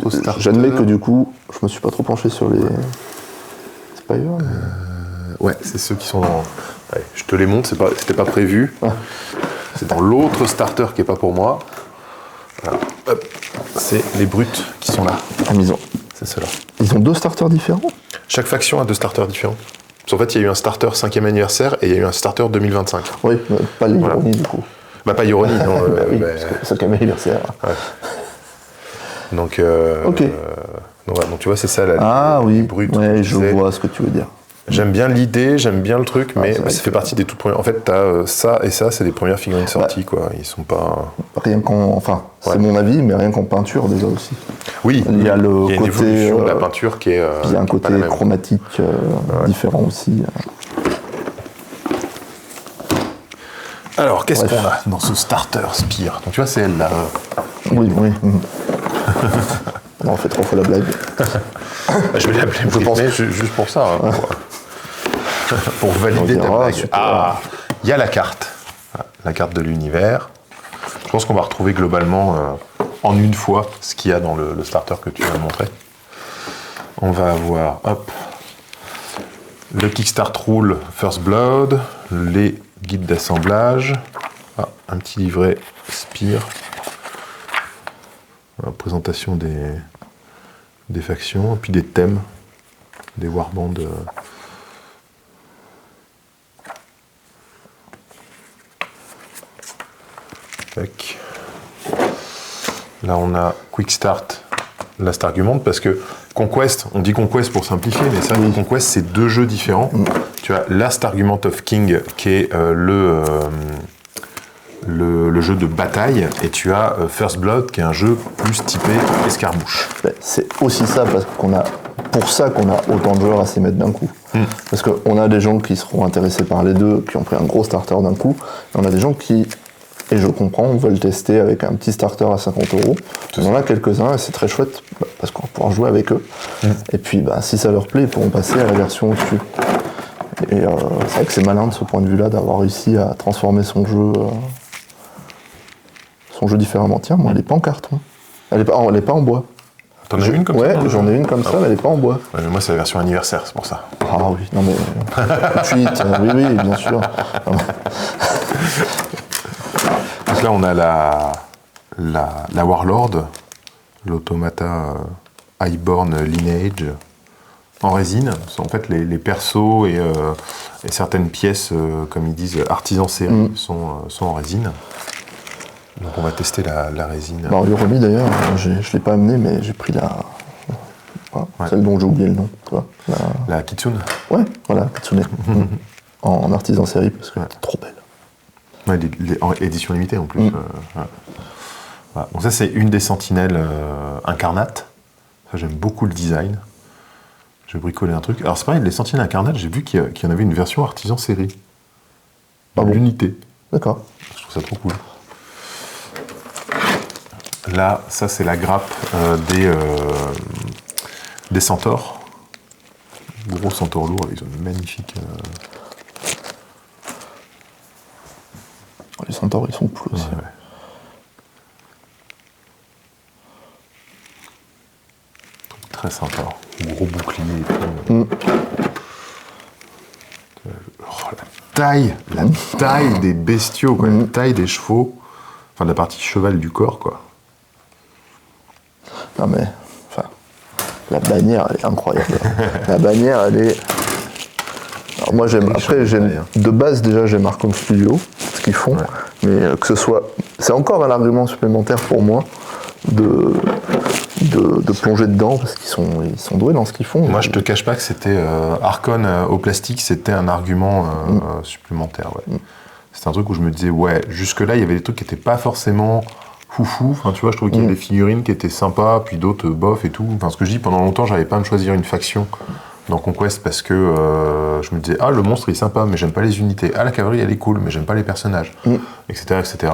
Speaker 1: starter.
Speaker 2: J'admets que du coup, je me suis pas trop penché sur les Spire.
Speaker 1: Ouais, c'est ceux qui sont dans... Ouais, je te les montre, c'était pas prévu. Ah. C'est dans l'autre starter qui est pas pour moi. Voilà. Hop. C'est les brutes qui sont là.
Speaker 2: Ah, mais
Speaker 1: c'est ceux-là.
Speaker 2: Ils ont 2 starters différents?
Speaker 1: Chaque faction a 2 starters différents. En fait, il y a eu un starter 5e anniversaire et il y a eu un starter 2025.
Speaker 2: Oui, pas les Uroni du coup.
Speaker 1: Pas Uroni, non.
Speaker 2: Oui, parce que 5e anniversaire.
Speaker 1: Ouais. Donc,
Speaker 2: ok.
Speaker 1: Donc tu vois, c'est ça la
Speaker 2: oui,
Speaker 1: brute.
Speaker 2: Ouais, je vois ce que tu veux dire.
Speaker 1: J'aime bien l'idée, j'aime bien le truc, mais ça fait partie des toutes premières. En fait, t'as ça et ça, c'est des premières figurines sorties, quoi. Ils sont pas.
Speaker 2: Rien qu'en. Enfin, c'est mon avis, mais rien qu'en peinture déjà aussi.
Speaker 1: Oui.
Speaker 2: Il y a le côté.
Speaker 1: Une évolution de la peinture qui est.
Speaker 2: Il y a un côté chromatique différent aussi.
Speaker 1: Alors, qu'est-ce qu'on a dans ce starter Spire? Donc tu vois, c'est elle là.
Speaker 2: Oui. On fait 3 fois la blague.
Speaker 1: Je vais l'appeler juste pour ça. Hein, pour valider ta blague. Il y a la carte. La carte de l'univers. Je pense qu'on va retrouver globalement en une fois ce qu'il y a dans le starter que tu viens de montrer. On va avoir le Kickstart Rule First Blood, les guides d'assemblage, un petit livret Spire, présentation des factions, et puis des thèmes, des warbands. Là on a Quick Start, Last Argument, parce que Conquest, on dit Conquest pour simplifier, mais ça, Conquest, c'est 2 jeux différents. Tu as Last Argument of King, qui est le jeu de bataille, et tu as First Blood, qui est un jeu plus typé escarmouche.
Speaker 2: C'est aussi ça, pour ça qu'on a autant de joueurs à s'y mettre d'un coup. Parce qu'on a des gens qui seront intéressés par les deux, qui ont pris un gros starter d'un coup, et on a des gens qui, et je comprends, on veut le tester avec un petit starter à 50 €. On en a quelques-uns, et c'est très chouette, parce qu'on va pouvoir jouer avec eux. Et puis, si ça leur plaît, ils pourront passer à la version au-dessus. Et c'est vrai que c'est malin de ce point de vue-là, d'avoir réussi à transformer son jeu différemment. Tiens, moi, elle n'est pas en carton. Elle n'est pas en bois.
Speaker 1: T'en as une comme ça?
Speaker 2: Ouais, j'en ai une comme ça, mais elle n'est pas en bois.
Speaker 1: Ouais, mais moi, c'est la version anniversaire, c'est pour ça.
Speaker 2: Ah oui, non mais... tout de suite, oui, bien sûr.
Speaker 1: Donc là, on a la Warlord, l'Automata Highborn Lineage, en résine. En fait, les persos et certaines pièces, comme ils disent, artisan série, sont en résine. Donc on va tester la résine.
Speaker 2: Alors Yorumi d'ailleurs, je ne l'ai pas amené, mais j'ai pris celle dont j'ai oublié le nom. Tu vois,
Speaker 1: la Kitsune.
Speaker 2: Ouais, voilà, Kitsune. En artisan série, parce que c'est trop belle.
Speaker 1: Ouais, en édition limitée en plus. Voilà. Donc ça, c'est une des sentinelles incarnates. Ça, j'aime beaucoup le design. Je vais bricoler un truc. Alors c'est pareil, les sentinelles incarnates, j'ai vu qu'il y en avait une version artisan série.
Speaker 2: Ah bon?
Speaker 1: L'unité.
Speaker 2: D'accord.
Speaker 1: Je trouve ça trop cool. Là, ça c'est la grappe des centaures. Gros centaures lourds, ils ont une magnifique...
Speaker 2: Les centaures, ils sont cool aussi.
Speaker 1: Ouais. Très sympa. Gros bouclier et tout. La taille des bestiaux, quoi. La taille des chevaux. Enfin, de la partie cheval du corps, quoi.
Speaker 2: Non mais, enfin, la bannière, elle est incroyable. La bannière, elle est... Alors moi, de base, déjà, j'aime Arkham Studio, ce qu'ils font, mais que ce soit... C'est encore un argument supplémentaire pour moi de plonger dedans, parce qu'ils sont doués dans ce qu'ils font.
Speaker 1: Moi, je te cache pas que c'était... Archon au plastique, c'était un argument supplémentaire, ouais. C'était un truc où je me disais, ouais, jusque-là, il y avait des trucs qui n'étaient pas forcément... foufou, enfin tu vois, je trouvais qu'il y avait des figurines qui étaient sympas, puis d'autres bof et tout. Enfin, ce que je dis, pendant longtemps, j'arrivais pas à me choisir une faction dans Conquest parce que je me disais, ah, le monstre il est sympa, mais j'aime pas les unités. Ah, la cavalerie elle est cool, mais j'aime pas les personnages, etc., etc.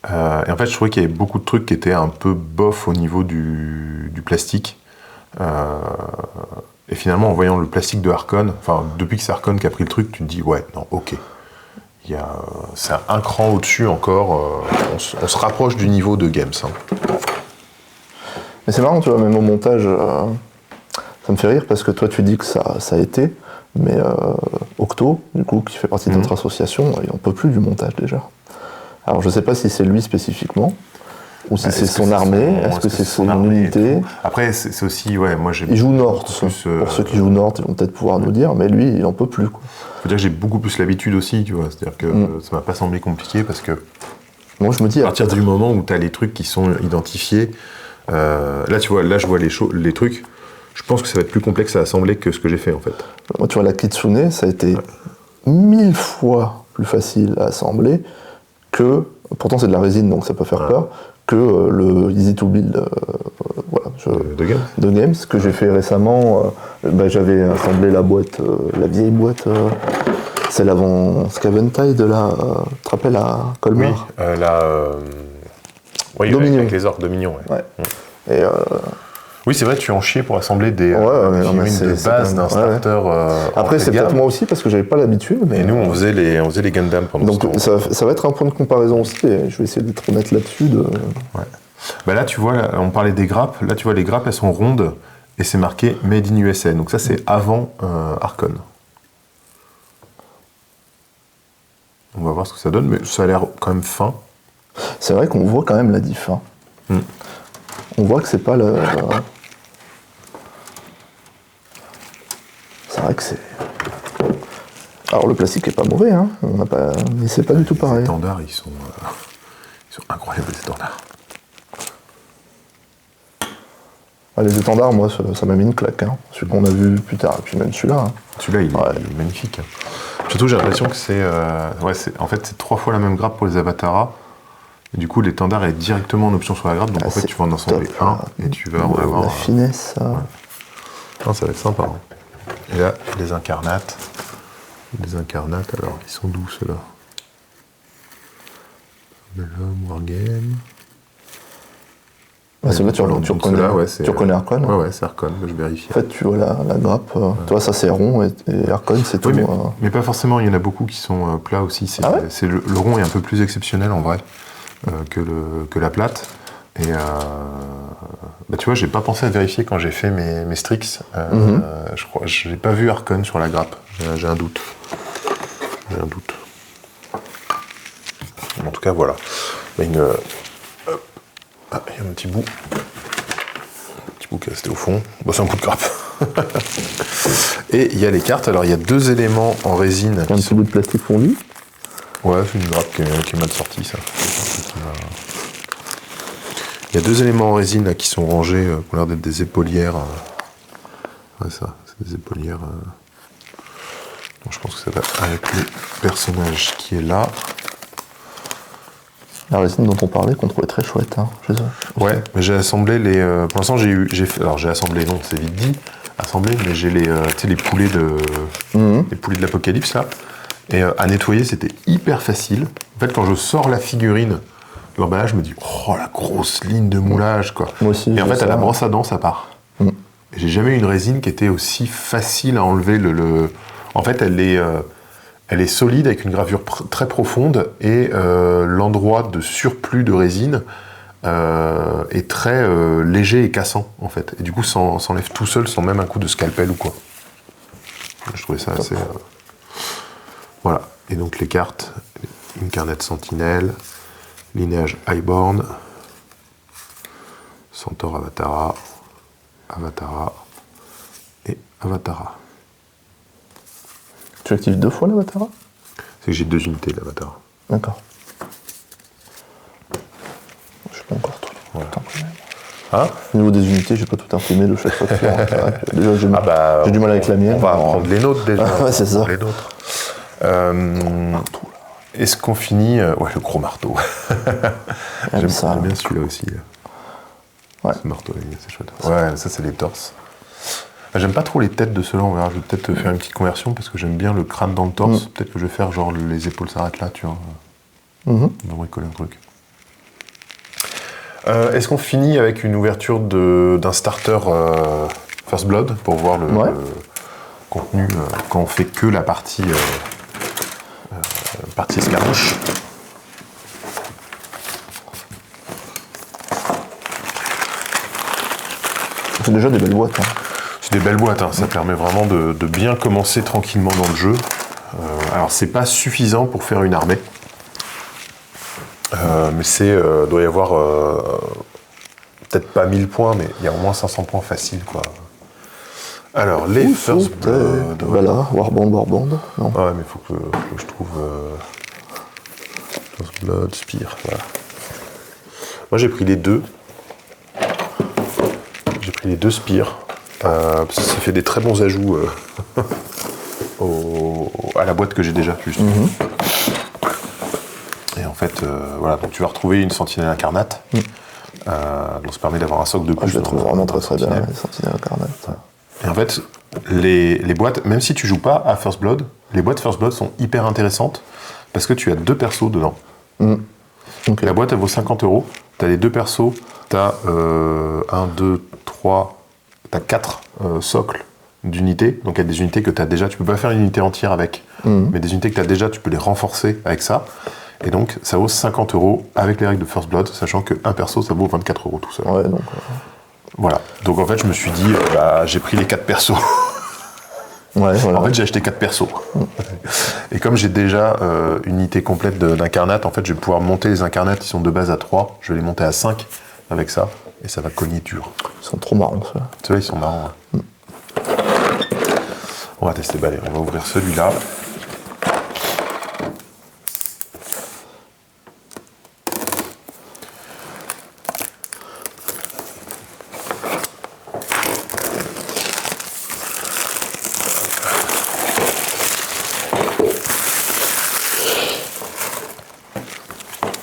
Speaker 1: Et en fait, je trouvais qu'il y avait beaucoup de trucs qui étaient un peu bof au niveau du plastique. Et finalement, en voyant le plastique de Archon, enfin, depuis que c'est Archon qui a pris le truc, tu te dis, ouais, non, ok. C'est un cran au-dessus encore. On se rapproche du niveau de Games. Hein.
Speaker 2: Mais c'est marrant, tu vois, même au montage, ça me fait rire parce que toi tu dis que ça a été, mais Octo, du coup, qui fait partie de notre association, il n'en peut plus du montage déjà. Alors je sais pas si c'est lui spécifiquement, ou si c'est son armée, est-ce que c'est son unité.
Speaker 1: Après, c'est aussi, ouais, moi j'ai...
Speaker 2: Il joue Nord, pour ceux qui jouent Nord, ils vont peut-être pouvoir nous dire, mais lui, il n'en peut plus, quoi.
Speaker 1: Faut dire que j'ai beaucoup plus l'habitude aussi, tu vois, c'est-à-dire que ça m'a pas semblé compliqué parce que...
Speaker 2: Moi, je me dis...
Speaker 1: À partir du moment où tu as les trucs qui sont identifiés, là, tu vois, là, je vois les trucs, je pense que ça va être plus complexe à assembler que ce que j'ai fait, en fait.
Speaker 2: Moi, tu vois, la Kitsune, ça a été 1000 fois plus facile à assembler que... Pourtant, c'est de la résine, donc ça peut faire peur, que le Easy to Build de Games, que j'ai fait récemment. J'avais assemblé la boîte, la vieille boîte, celle avant Scaventide, là, tu te rappelles, à Colmar?
Speaker 1: Oui,
Speaker 2: Dominion.
Speaker 1: Avec les orques Dominion, ouais.
Speaker 2: Et,
Speaker 1: oui, c'est vrai, tu es en chier pour assembler des figurines de base d'un starter.
Speaker 2: Après, c'est peut-être moi aussi, parce que j'avais pas l'habitude. Mais
Speaker 1: et nous, on faisait les Gundam pendant ce temps.
Speaker 2: Donc ça va être un point de comparaison aussi, et je vais essayer d'être honnête là-dessus.
Speaker 1: Ouais. Bah là, tu vois, là, on parlait des grappes. Là, tu vois, les grappes, elles sont rondes, et c'est marqué Made in USA. Donc ça, c'est avant Archon. On va voir ce que ça donne, mais ça a l'air quand même fin.
Speaker 2: C'est vrai qu'on voit quand même la diff. Hein. On voit que c'est pas le... C'est vrai que c'est... Alors le plastique est pas mauvais, hein. Mais c'est pas du tout pareil.
Speaker 1: Les étendards, ils sont incroyables, les étendards.
Speaker 2: Ah, les étendards, moi, ça m'a mis une claque. Hein. Celui qu'on a vu plus tard, et puis même celui-là. Hein.
Speaker 1: Celui-là, il est magnifique. Surtout, j'ai l'impression que c'est... en fait, c'est 3 fois la même grappe pour les Avataras. Et du coup, l'étendard est directement en option sur la grappe. Donc en fait, tu vas en assembler un et tu vas en avoir...
Speaker 2: La finesse, ça.
Speaker 1: Ouais. Non, ça va être sympa. Hein. Et là, les incarnates. Les incarnates, alors, ils sont d'où ceux-là? Wargame...
Speaker 2: Ceux-là, tu reconnais Archon.
Speaker 1: Ouais, c'est Archon, je vérifie.
Speaker 2: En fait, tu vois la grappe, tu vois, ça c'est rond, et Archon, c'est tout.
Speaker 1: Mais pas forcément, il y en a beaucoup qui sont plats aussi. Le rond est un peu plus exceptionnel en vrai que la plate. Et bah, tu vois, j'ai pas pensé à vérifier quand j'ai fait mes Strix. Je crois, j'ai pas vu Archon sur la grappe. J'ai un doute. J'ai un doute. En tout cas, voilà. Il y a il y a un petit bout. Un petit bout qui est resté au fond. Bah, c'est un bout de grappe. Et il y a les cartes. Alors, il y a 2 éléments en résine.
Speaker 2: Un petit bout de plastique fondu.
Speaker 1: Ouais, c'est une grappe qui est mal sortie, ça. Il y a 2 éléments en résine là, qui sont rangés, qui ont l'air d'être des épaulières. Ouais, ça, c'est des épaulières. Donc, je pense que ça va avec le personnage qui est là.
Speaker 2: La résine dont on parlait, qu'on trouvait très chouette. Hein, chez eux.
Speaker 1: Ouais, mais j'ai assemblé les. Pour l'instant, alors, j'ai assemblé, non, c'est vite dit, assemblé, mais j'ai les, tu sais, les poulets de l'Apocalypse là. Et à nettoyer, c'était hyper facile. En fait, quand je sors la figurine, l'emballage, je me dis, oh, la grosse ligne de moulage, quoi.
Speaker 2: Moi aussi.
Speaker 1: Et en fait, à la brosse à dents, ça part. Et j'ai jamais eu une résine qui était aussi facile à enlever En fait, elle est solide avec une gravure très profonde et l'endroit de surplus de résine est très léger et cassant, en fait. Et du coup, ça s'enlève tout seul sans même un coup de scalpel ou quoi. Je trouvais ça assez... Voilà. Et donc les cartes, Incarnate Sentinelle, Linéage Highborn, Centaure Avatara, Avatara et Avatara.
Speaker 2: Tu actives 2 fois l'Avatara ?
Speaker 1: C'est que j'ai 2 unités d'Avatara.
Speaker 2: D'accord. Je sais pas encore tout.
Speaker 1: Voilà.
Speaker 2: Hein ? Au niveau des unités, j'ai pas tout imprimé le chaque fois que je fais. Déjà, j'ai du mal avec la mienne.
Speaker 1: On va prendre les nôtres déjà.
Speaker 2: Ouais, c'est ça.
Speaker 1: Les nôtres. Est-ce qu'on finit... Ouais, le gros marteau. J'aime bien celui-là aussi.
Speaker 2: Ouais.
Speaker 1: Ce marteau, c'est chouette. Ouais, ça, c'est les torses. J'aime pas trop les têtes de ceux-là, on verra. Je vais peut-être faire une petite conversion parce que j'aime bien le crâne dans le torse. Peut-être que je vais faire genre les épaules s'arrêtent là, tu vois. On va bricoler un truc. Est-ce qu'on finit avec une ouverture d'un starter First Blood pour voir le contenu quand on fait que la partie escarmouche?
Speaker 2: C'est déjà des belles boîtes. Hein.
Speaker 1: C'est des belles boîtes, hein. Ça permet vraiment de bien commencer tranquillement dans le jeu. Alors c'est pas suffisant pour faire une armée. Mais doit y avoir peut-être pas 1000 points, mais il y a au moins 500 points faciles, quoi. Alors, les First Blood...
Speaker 2: Voilà, Warband. Non.
Speaker 1: Ouais, mais il faut que je trouve... First Blood, Spear, voilà. Moi, j'ai pris les 2. J'ai pris les 2 Spears. Parce que ça fait des très bons ajouts à la boîte que j'ai déjà, justement. Et en fait, voilà, donc tu vas retrouver une sentinelle incarnate. Donc ça permet d'avoir un socle de plus.
Speaker 2: Je le trouve vraiment très bien, les sentinelles incarnates.
Speaker 1: Et en fait, les boîtes, même si tu joues pas à First Blood, les boîtes First Blood sont hyper intéressantes parce que tu as 2 persos dedans. Okay. La boîte, elle vaut 50 €. Tu as les 2 persos, tu as 1, 2, 3, tu as 4 socles d'unités. Donc il y a des unités que tu as déjà, tu peux pas faire une unité entière avec, mais des unités que tu as déjà, tu peux les renforcer avec ça. Et donc, ça vaut 50 € avec les règles de First Blood, sachant qu'un perso, ça vaut 24 € tout seul.
Speaker 2: Ouais, donc...
Speaker 1: Voilà. Donc, en fait, je me suis dit, j'ai pris les 4 persos.
Speaker 2: Ouais, voilà.
Speaker 1: En fait, j'ai acheté 4 persos. Et comme j'ai déjà une unité complète d'incarnates, en fait, je vais pouvoir monter les incarnates, ils sont de base à 3. Je vais les monter à 5 avec ça, et ça va cogner dur.
Speaker 2: Ils sont trop marrants, ceux-là.
Speaker 1: Ceux-là, ils sont marrants. Ouais. On va tester. Allez, on va ouvrir celui-là.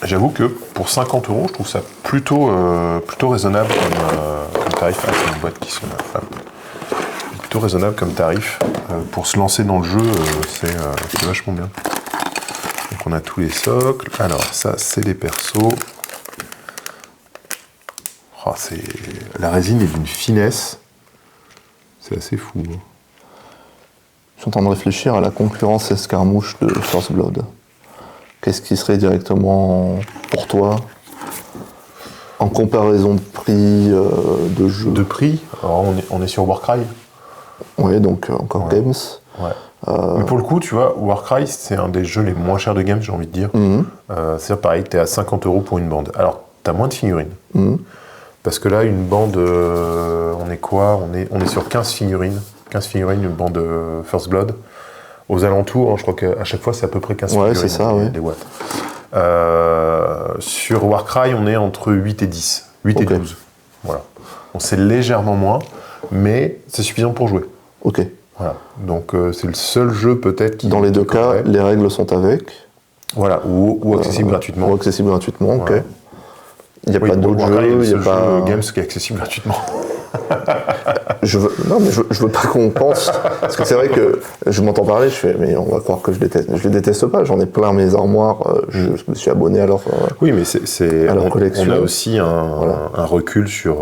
Speaker 1: J'avoue que pour 50 €, je trouve ça plutôt raisonnable comme tarif. Ah, c'est une boîte qui sonne. Plutôt raisonnable comme tarif. Pour se lancer dans le jeu, c'est vachement bien. Donc on a tous les socles. Alors ça, c'est les persos. Oh, la résine est d'une finesse. C'est assez fou. Hein.
Speaker 2: Je suis en train de réfléchir à la concurrence escarmouche de First Blood. Qu'est-ce qui serait directement pour toi En comparaison de prix de jeu.
Speaker 1: De prix, alors on est sur Warcry.
Speaker 2: Oui, donc encore Games.
Speaker 1: Ouais. Mais pour le coup, tu vois, Warcry, c'est un des jeux les moins chers de Games, j'ai envie de dire. C'est pareil, t'es à 50 € pour une bande. Alors, t'as moins de figurines. Parce que là, une bande, on est quoi on est sur 15 figurines. 15 figurines, une bande First Blood. Aux alentours, hein, je crois qu'à chaque fois, c'est à peu près 15 figurines.
Speaker 2: Ouais, c'est ça,
Speaker 1: les watts. Sur Warcry, on est entre 8 et 10. 8 et 12. Voilà. Donc c'est légèrement moins, mais c'est suffisant pour jouer.
Speaker 2: Ok.
Speaker 1: Voilà. Donc c'est le seul jeu peut-être qui...
Speaker 2: Dans les deux cas, les règles sont avec.
Speaker 1: Voilà, ou accessible gratuitement.
Speaker 2: Ou accessible gratuitement, ok.
Speaker 1: Voilà.
Speaker 2: Il n'y a pas d'autres jeux, il n'y a pas...
Speaker 1: Games qui est accessible gratuitement.
Speaker 2: Non, mais je veux pas qu'on pense. Parce que c'est vrai que je m'entends parler, je fais, mais on va croire que je déteste. Je les déteste pas, j'en ai plein mes armoires, je me suis abonné à leur.
Speaker 1: Oui, mais
Speaker 2: à leur collection.
Speaker 1: On a aussi un recul sur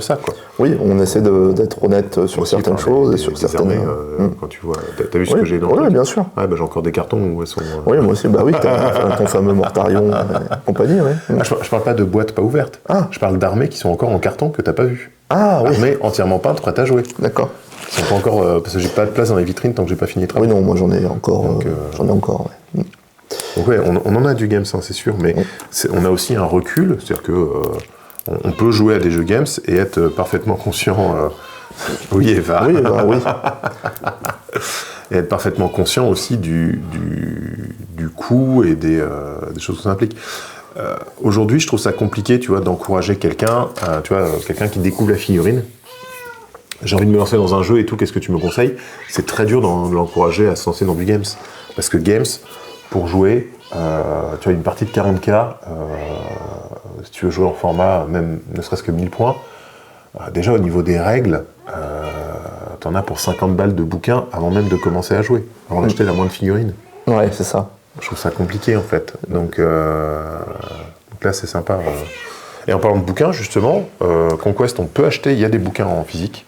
Speaker 1: ça, quoi.
Speaker 2: Oui, on essaie d'être honnête sur certaines choses et sur certaines.
Speaker 1: Quand tu vois, t'as vu ce que j'ai dans le
Speaker 2: Oui,
Speaker 1: truc
Speaker 2: bien sûr.
Speaker 1: Ouais, bah, j'ai encore des cartons où elles sont.
Speaker 2: Oui, moi aussi, bah oui, t'as ton fameux Mortarion et compagnie, oui.
Speaker 1: Ah, je parle pas de boîtes pas ouvertes.
Speaker 2: Ah.
Speaker 1: Je parle d'armées qui sont encore en carton que t'as pas vu.
Speaker 2: Ah oui.
Speaker 1: Armées entièrement peintes, prêtes à jouer.
Speaker 2: D'accord.
Speaker 1: Ils sont pas encore parce que j'ai pas de place dans les vitrines tant que j'ai pas fini de travailler.
Speaker 2: Ah oui, non, moi j'en ai encore. Ouais.
Speaker 1: Donc ouais, on en a du Games, hein, c'est sûr, mais on a aussi un recul, c'est-à-dire que on peut jouer à des jeux Games et être parfaitement conscient. Oui, Eva.
Speaker 2: Oui, bah oui.
Speaker 1: Et être parfaitement conscient aussi du coût et des choses que ça implique. Aujourd'hui, je trouve ça compliqué, tu vois, d'encourager quelqu'un, quelqu'un qui découvre la figurine. J'ai envie de me lancer dans un jeu et tout, qu'est-ce que tu me conseilles? C'est très dur de l'encourager à se lancer dans du Games. Parce que Games, pour jouer, tu vois, une partie de 40K, si tu veux jouer en format, même ne serait-ce que 1000 points, déjà au niveau des règles, t'en as pour 50 balles de bouquin avant même de commencer à jouer, avant d'acheter la moindre figurine.
Speaker 2: Ouais, c'est ça.
Speaker 1: Je trouve ça compliqué en fait. Donc là, c'est sympa. Et en parlant de bouquins, justement, Conquest, on peut acheter, il y a des bouquins en physique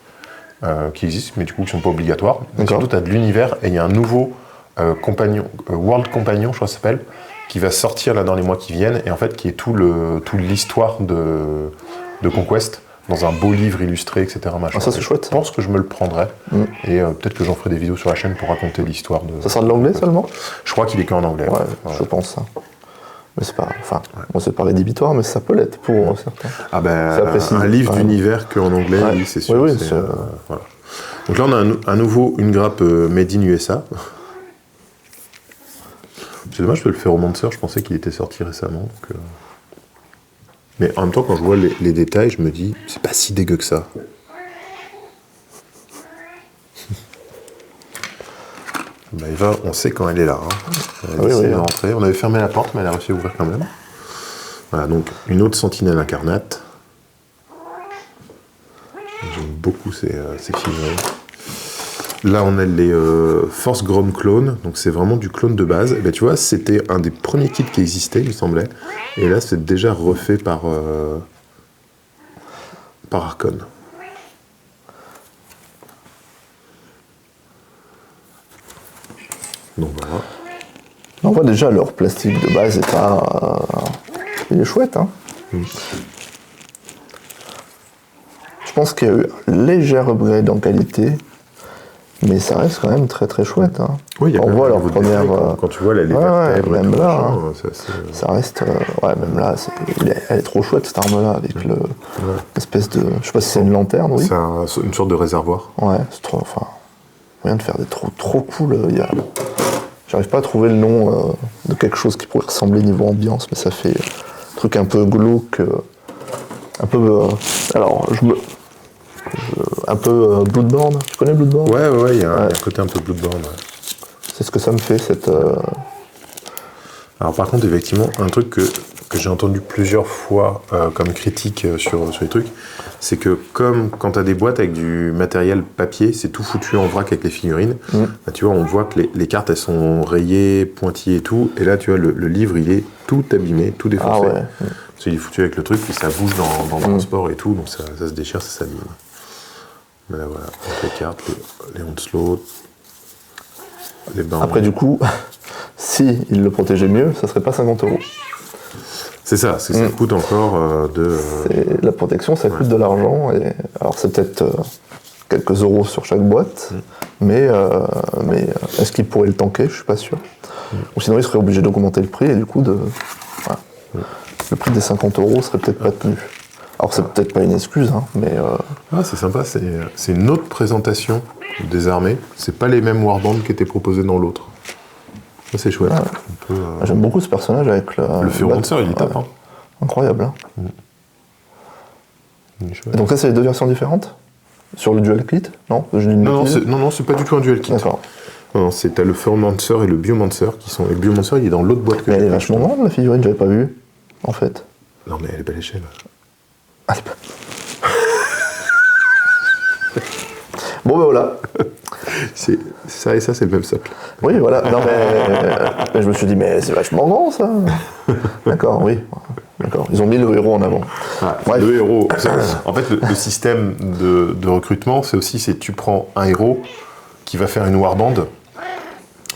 Speaker 1: qui existent, mais du coup qui ne sont pas obligatoires. Mais surtout, tu as de l'univers et il y a un nouveau World Companion, je crois que ça s'appelle, qui va sortir là dans les mois qui viennent, et en fait qui est tout l'histoire de Conquest, dans un beau livre illustré, etc.
Speaker 2: Ah, ça c'est chouette.
Speaker 1: Je pense que je me le prendrai, et peut-être que j'en ferai des vidéos sur la chaîne pour raconter l'histoire de...
Speaker 2: Ça sera de l'anglais seulement?
Speaker 1: Je crois qu'il est qu'en anglais.
Speaker 2: Ouais, je pense ça. Mais c'est pas... Enfin, bon, c'est pas rédhibitoire, mais ça peut l'être pour certains.
Speaker 1: Ah ben, un livre d'univers qu'en anglais, oui, c'est sûr.
Speaker 2: Oui,
Speaker 1: voilà. Donc là, on a à nouveau une grappe Made in USA. C'est dommage, je peux le faire au Mancer, je pensais qu'il était sorti récemment. Donc, mais en même temps, quand je vois les détails, je me dis, c'est pas si dégueu que ça. Bah Eva, on sait quand elle est là. Hein. Elle a décidé de rentrer. On avait fermé la porte, mais elle a réussi à ouvrir quand même. Voilà, donc une autre sentinelle incarnate. J'aime beaucoup ces figurines. Là, on a les Force Grown Clone, donc c'est vraiment du clone de base. Et ben, tu vois, c'était un des premiers kits qui existait, il me semblait. Et là, c'est déjà refait par Archon. Donc voilà.
Speaker 2: On voit déjà leur plastique de base est pas... il est chouette, hein. Je pense qu'il y a eu un léger upgrade en qualité, mais ça reste quand même très très chouette, hein.
Speaker 1: Oui,
Speaker 2: on voit leur première...
Speaker 1: quand tu vois les
Speaker 2: vertèbres, même
Speaker 1: tout,
Speaker 2: là,
Speaker 1: machin,
Speaker 2: hein, ça reste... même là, elle est trop chouette cette arme-là, avec l'espèce de... Je sais pas si c'est une lanterne, oui.
Speaker 1: C'est une sorte de réservoir.
Speaker 2: Ouais, c'est trop... Enfin, rien de faire des trop cool. J'arrive pas à trouver le nom de quelque chose qui pourrait ressembler niveau ambiance, mais ça fait un truc un peu glauque, un peu... alors, un peu Bloodborne. Tu connais Bloodborne?
Speaker 1: Ouais, il y a un côté un peu Bloodborne. Ouais.
Speaker 2: C'est ce que ça me fait, cette...
Speaker 1: Alors par contre, effectivement, un truc que j'ai entendu plusieurs fois comme critique sur les trucs, c'est que comme quand tu as des boîtes avec du matériel papier, c'est tout foutu en vrac avec les figurines, bah, tu vois, on voit que les cartes, elles sont rayées, pointillées et tout, et là, tu vois, le livre, il est tout abîmé, tout défoncé.
Speaker 2: Ah ouais.
Speaker 1: Parce qu'il est foutu avec le truc, puis ça bouge dans le transport et tout, donc ça se déchire, ça s'abîme. Mais là, voilà, donc les cartes, les Onslaught, les bains.
Speaker 2: Après, du coup, si il le protégeait mieux, ça serait pas 50 €.
Speaker 1: C'est ça, ça coûte encore
Speaker 2: La protection, ça coûte de l'argent. Alors c'est peut-être quelques euros sur chaque boîte, mais est-ce qu'ils pourraient le tanker? Je suis pas sûr. Ou sinon, ils seraient obligés d'augmenter le prix, et du coup, voilà. Le prix des 50 euros serait peut-être pas tenu. Alors c'est peut-être pas une excuse, hein, mais...
Speaker 1: c'est sympa, c'est une autre présentation des armées. C'est pas les mêmes warbands qui étaient proposés dans l'autre. Ça, c'est chouette.
Speaker 2: J'aime beaucoup ce personnage avec
Speaker 1: le Furoncer, il est top. Hein.
Speaker 2: Incroyable. Hein. Et donc ça, c'est les deux versions différentes? Sur le dual kit? Non,
Speaker 1: non, c'est pas du tout un dual kit.
Speaker 2: D'accord.
Speaker 1: Non, t'as le Furoncer et le Biomancer qui sont... Et le Biomancer, il est dans l'autre boîte que
Speaker 2: mais elle est vachement grande, la figurine, j'avais pas vu, en fait.
Speaker 1: Non, mais elle est belle échelle.
Speaker 2: Ah, c'est pas... Bon, ben voilà.
Speaker 1: C'est ça et ça, c'est le même socle.
Speaker 2: Oui, voilà. Non, mais je me suis dit, mais c'est vachement grand, ça. D'accord, oui. D'accord. Ils ont mis le héros en avant.
Speaker 1: Le héros. En fait, le système de recrutement, c'est tu prends un héros qui va faire une warband.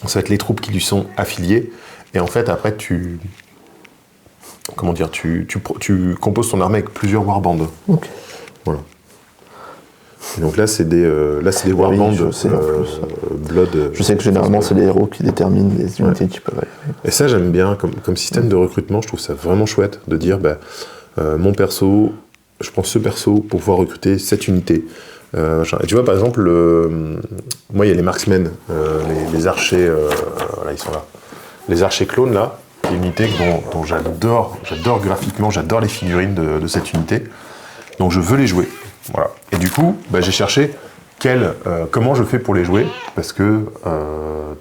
Speaker 1: Ça va être les troupes qui lui sont affiliées. Et en fait, après, tu composes ton armée avec plusieurs warbands.
Speaker 2: Ok.
Speaker 1: Voilà. Et donc là, c'est des warbands Blood.
Speaker 2: Je sais que généralement, c'est les héros qui déterminent les unités qui peuvent aller.
Speaker 1: Et ça, j'aime bien comme système de recrutement. Je trouve ça vraiment chouette de dire, mon perso, je prends ce perso pour pouvoir recruter cette unité. Et tu vois, par exemple, moi, il y a les marksmen, les archers, là, ils sont là. Les archers clones, là, qui est une unité dont j'adore graphiquement, j'adore les figurines de cette unité. Donc, je veux les jouer. Voilà. Et du coup, j'ai cherché comment je fais pour les jouer, parce que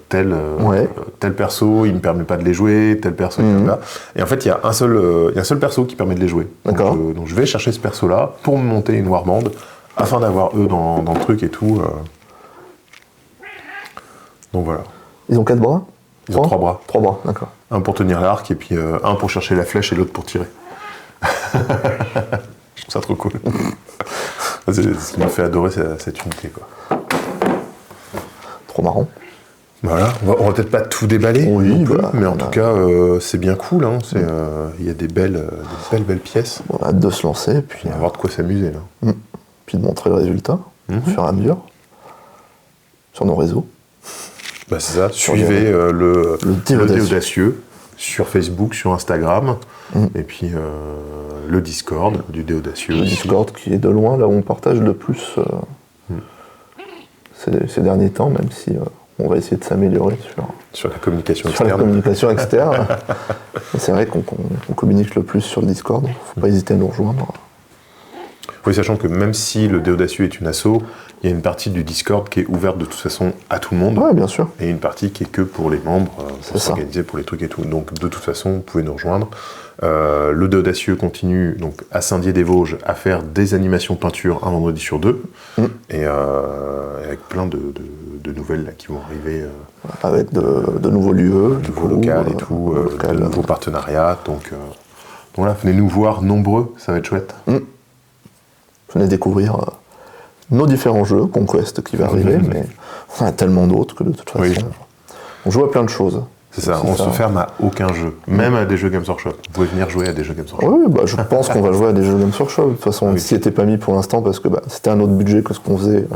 Speaker 1: tel perso, il me permet pas de les jouer, tel perso, il me permet pas. Et en fait, il y a un seul perso qui permet de les jouer.
Speaker 2: D'accord.
Speaker 1: Donc je vais chercher ce perso-là pour me monter une warband, afin d'avoir eux dans le truc et tout. Donc voilà.
Speaker 2: Ils ont 4 bras?
Speaker 1: Ils ont 3 bras.
Speaker 2: 3 bras, d'accord.
Speaker 1: Un pour tenir l'arc, et puis un pour chercher la flèche et l'autre pour tirer. Je trouve ça trop cool. C'est ce qui m'a fait adorer cette unité, quoi.
Speaker 2: Trop marrant.
Speaker 1: Voilà, on va peut-être pas tout déballer, mais en tout cas, c'est bien cool. Hein. Il y a des belles pièces.
Speaker 2: On a hâte de se lancer, puis
Speaker 1: on va avoir de quoi s'amuser là.
Speaker 2: Puis de montrer le résultat au fur et à mesure sur nos réseaux.
Speaker 1: C'est ça. Suivez le Dé Audacieux sur Facebook, sur Instagram, et puis le Discord du Dé Audacieux.
Speaker 2: Le Discord qui est de loin là où on partage le plus ces derniers temps, même si on va essayer de s'améliorer
Speaker 1: sur la communication
Speaker 2: externe. Sur la communication externe. C'est vrai qu'on communique le plus sur le Discord, il ne faut pas hésiter à nous rejoindre.
Speaker 1: Oui, sachant que même si le Dé Audacieux est une asso, il y a une partie du Discord qui est ouverte de toute façon à tout le monde.
Speaker 2: Oui, bien sûr.
Speaker 1: Et une partie qui est que pour les membres, pour s'organiser pour les trucs et tout. Donc de toute façon, vous pouvez nous rejoindre. Le Dé Audacieux continue donc à Saint-Dié-des-Vosges à faire des animations peinture un vendredi sur 2. Et avec plein de nouvelles là, qui vont arriver.
Speaker 2: Avec de nouveaux lieux.
Speaker 1: De nouveaux locales et tout, de nouveaux partenariats. Donc là, venez nous voir nombreux, ça va être chouette.
Speaker 2: Venez découvrir nos différents jeux, Conquest qui va arriver, mais on a tellement d'autres que de toute façon, on joue à plein de choses.
Speaker 1: C'est ça, on se ferme à aucun jeu, même à des jeux Games Workshop. Vous pouvez venir jouer à des jeux Games Workshop.
Speaker 2: Oui, je pense qu'on va jouer à des jeux Games Workshop. De toute façon, on s'y était pas mis pour l'instant parce que c'était un autre budget que ce qu'on faisait.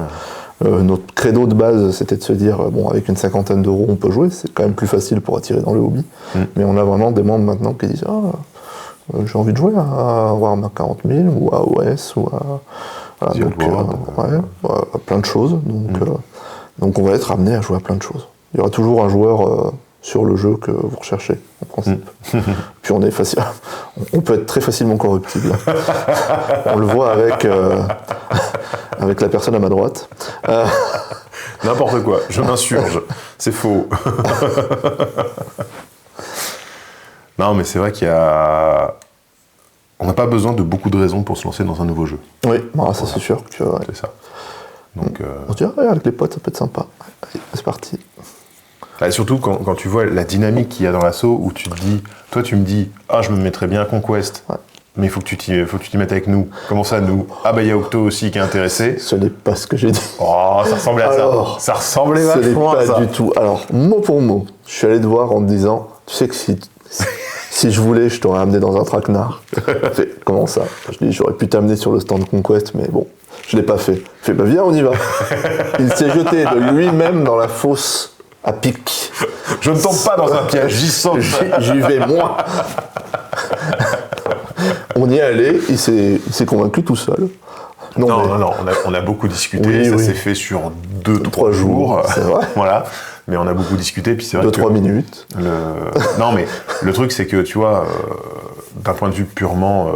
Speaker 2: Notre credo de base, c'était de se dire, avec une 50aine d'euros, on peut jouer. C'est quand même plus facile pour attirer dans le hobby. Mais on a vraiment des membres maintenant qui disent, j'ai envie de jouer à Warhammer 40 000 ou à OS ou à plein de choses. Donc on va être amené à jouer à plein de choses. Il y aura toujours un joueur sur le jeu que vous recherchez, en principe. Puis on peut être très facilement corruptible. On le voit avec la personne à ma droite.
Speaker 1: N'importe quoi, je m'insurge. C'est faux. Non, mais c'est vrai on n'a pas besoin de beaucoup de raisons pour se lancer dans un nouveau jeu.
Speaker 2: Oui, ça c'est sûr que...
Speaker 1: C'est ça. Donc,
Speaker 2: on se dit, avec les potes, ça peut être sympa. C'est parti.
Speaker 1: Et surtout quand tu vois la dynamique qu'il y a dans l'assaut, où tu me dis, je me mettrais bien à Conquest, mais il faut que tu t'y mettes avec nous. Comment ça, nous? Il y a Octo aussi qui est intéressé.
Speaker 2: Ce n'est pas ce que j'ai dit.
Speaker 1: Oh, ça ressemblait à ça. Ça ressemblait vachement à ça.
Speaker 2: Ce n'est pas du tout. Alors, mot pour mot, je suis allé te voir en te disant, tu sais que si Si je voulais, je t'aurais amené dans un traquenard. Il fait, comment ça? Je dis, j'aurais pu t'amener sur le stand Conquest, mais bon, je l'ai pas fait. Il fait, bah viens, on y va. Il s'est jeté de lui-même dans la fosse à pic.
Speaker 1: Je ne tombe pas dans un piège, j'y saute.
Speaker 2: J'y vais moi. On y est allé, il s'est convaincu tout seul.
Speaker 1: Non, on a beaucoup discuté,
Speaker 2: Oui,
Speaker 1: ça
Speaker 2: oui.
Speaker 1: s'est fait sur 2-3 jours.
Speaker 2: C'est vrai.
Speaker 1: Voilà, mais on a beaucoup discuté, puis c'est vrai
Speaker 2: 2-3 minutes.
Speaker 1: Non, mais le truc, c'est que, tu vois, d'un point de vue purement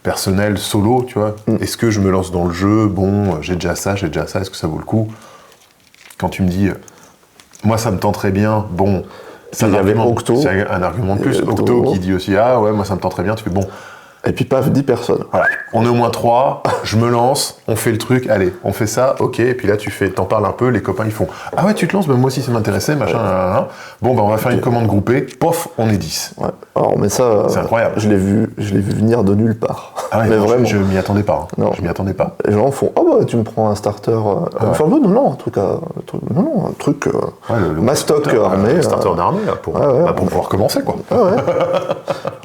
Speaker 1: personnel, solo, tu vois, est-ce que je me lance dans le jeu? Bon, j'ai déjà ça, est-ce que ça vaut le coup? Quand tu me dis, moi, ça me tenterait bien, bon... C'est un argument de plus. Octo qui dit aussi, ah ouais, moi ça me tente très bien, tu fais bon.
Speaker 2: Et puis paf, 10 personnes.
Speaker 1: Voilà. On est au moins 3, je me lance, on fait le truc, allez, on fait ça, ok, et puis là t'en parles un peu, les copains ils font, ah ouais tu te lances, ben moi aussi ça m'intéressait, machin, ouais. Bon ben on va faire une commande groupée, pof, on est 10.
Speaker 2: Ouais. Alors mais ça,
Speaker 1: c'est incroyable.
Speaker 2: Je l'ai vu venir de nulle part.
Speaker 1: Ah ouais,
Speaker 2: mais
Speaker 1: non,
Speaker 2: vraiment.
Speaker 1: Je m'y attendais pas.
Speaker 2: Non.
Speaker 1: Je m'y attendais pas.
Speaker 2: Les gens font, oh bah tu me prends un starter, enfin non, un truc mastoc armé.
Speaker 1: Un starter d'armée, là, pour pouvoir commencer quoi.
Speaker 2: Ah ouais.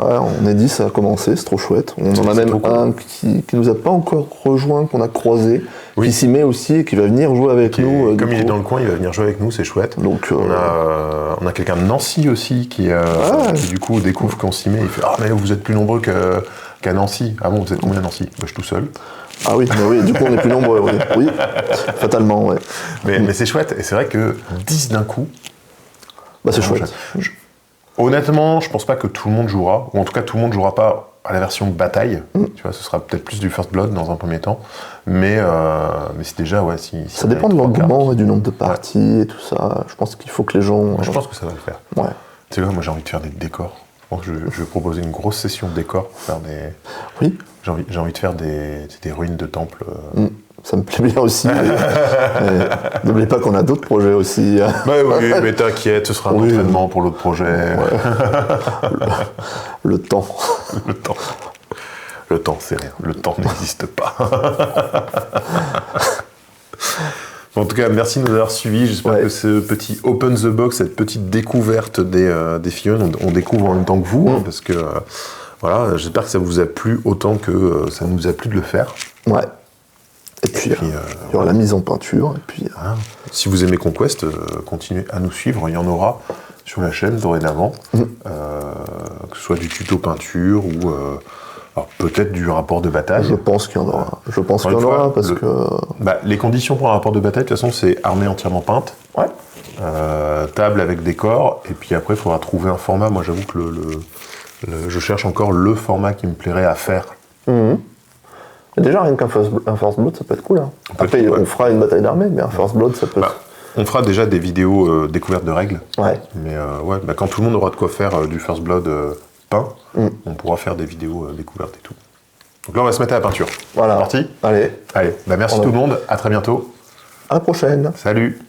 Speaker 2: Ouais, on est 10 à commencer, c'est trop chouette. On en a même un qui nous a pas encore rejoint, qu'on a croisé, qui s'y met aussi et qui va venir jouer avec nous.
Speaker 1: Comme il est dans le coin, il va venir jouer avec nous, c'est chouette.
Speaker 2: Donc,
Speaker 1: on a quelqu'un de Nancy aussi qui du coup découvre qu'on s'y met. Il fait, ah mais vous êtes plus nombreux qu'à Nancy. Ah bon, vous êtes combien à Nancy? Bah, je suis tout seul.
Speaker 2: Ah oui, du coup on est plus nombreux, oui, fatalement, ouais.
Speaker 1: Mais c'est chouette, et c'est vrai que 10 d'un coup...
Speaker 2: Bah c'est chouette.
Speaker 1: Honnêtement, je pense pas que tout le monde jouera, ou en tout cas tout le monde jouera pas à la version bataille. Tu vois, ce sera peut-être plus du First Blood dans un premier temps, mais c'est déjà, ouais, si
Speaker 2: ça dépend de l'engouement et du nombre de parties et tout ça. Je pense qu'il faut que les gens...
Speaker 1: Je pense que ça va le faire.
Speaker 2: Ouais.
Speaker 1: Tu sais quoi, moi j'ai envie de faire des décors. Donc je vais proposer une grosse session de décors pour faire des...
Speaker 2: Oui.
Speaker 1: J'ai envie de faire des ruines de temples.
Speaker 2: Ça me plaît bien aussi. N'oubliez pas qu'on a d'autres projets aussi.
Speaker 1: Oui, mais t'inquiète, ce sera un entraînement pour l'autre projet.
Speaker 2: Ouais. Le temps.
Speaker 1: Le temps, c'est rien. Le temps n'existe pas. En tout cas, merci de nous avoir suivis. J'espère que ce petit open the box, cette petite découverte des Fillon, on découvre en même temps que vous, parce que voilà, j'espère que ça vous a plu autant que ça nous a plu de le faire.
Speaker 2: Ouais. Et puis il y aura la mise en peinture. Et puis,
Speaker 1: si vous aimez Conquest, continuez à nous suivre. Il y en aura sur la chaîne dorénavant, que ce soit du tuto peinture ou alors peut-être du rapport de bataille.
Speaker 2: Je pense qu'il y en aura. Parce que...
Speaker 1: les conditions pour un rapport de bataille, de toute façon, c'est armée entièrement peinte.
Speaker 2: Ouais.
Speaker 1: Table avec décor. Et puis après, il faudra trouver un format. Moi, j'avoue que je cherche encore le format qui me plairait à faire.
Speaker 2: Et déjà, rien qu'un First Blood, ça peut être cool. Hein. Après, on fera une bataille d'armée, mais un First Blood, ça peut...
Speaker 1: On fera déjà des vidéos découvertes de règles.
Speaker 2: Ouais.
Speaker 1: Mais quand tout le monde aura de quoi faire du First Blood peint, on pourra faire des vidéos découvertes et tout. Donc là, on va se mettre à la peinture.
Speaker 2: Voilà.
Speaker 1: C'est parti ?
Speaker 2: Allez.
Speaker 1: Allez, merci tout le monde. À très bientôt.
Speaker 2: À la prochaine.
Speaker 1: Salut.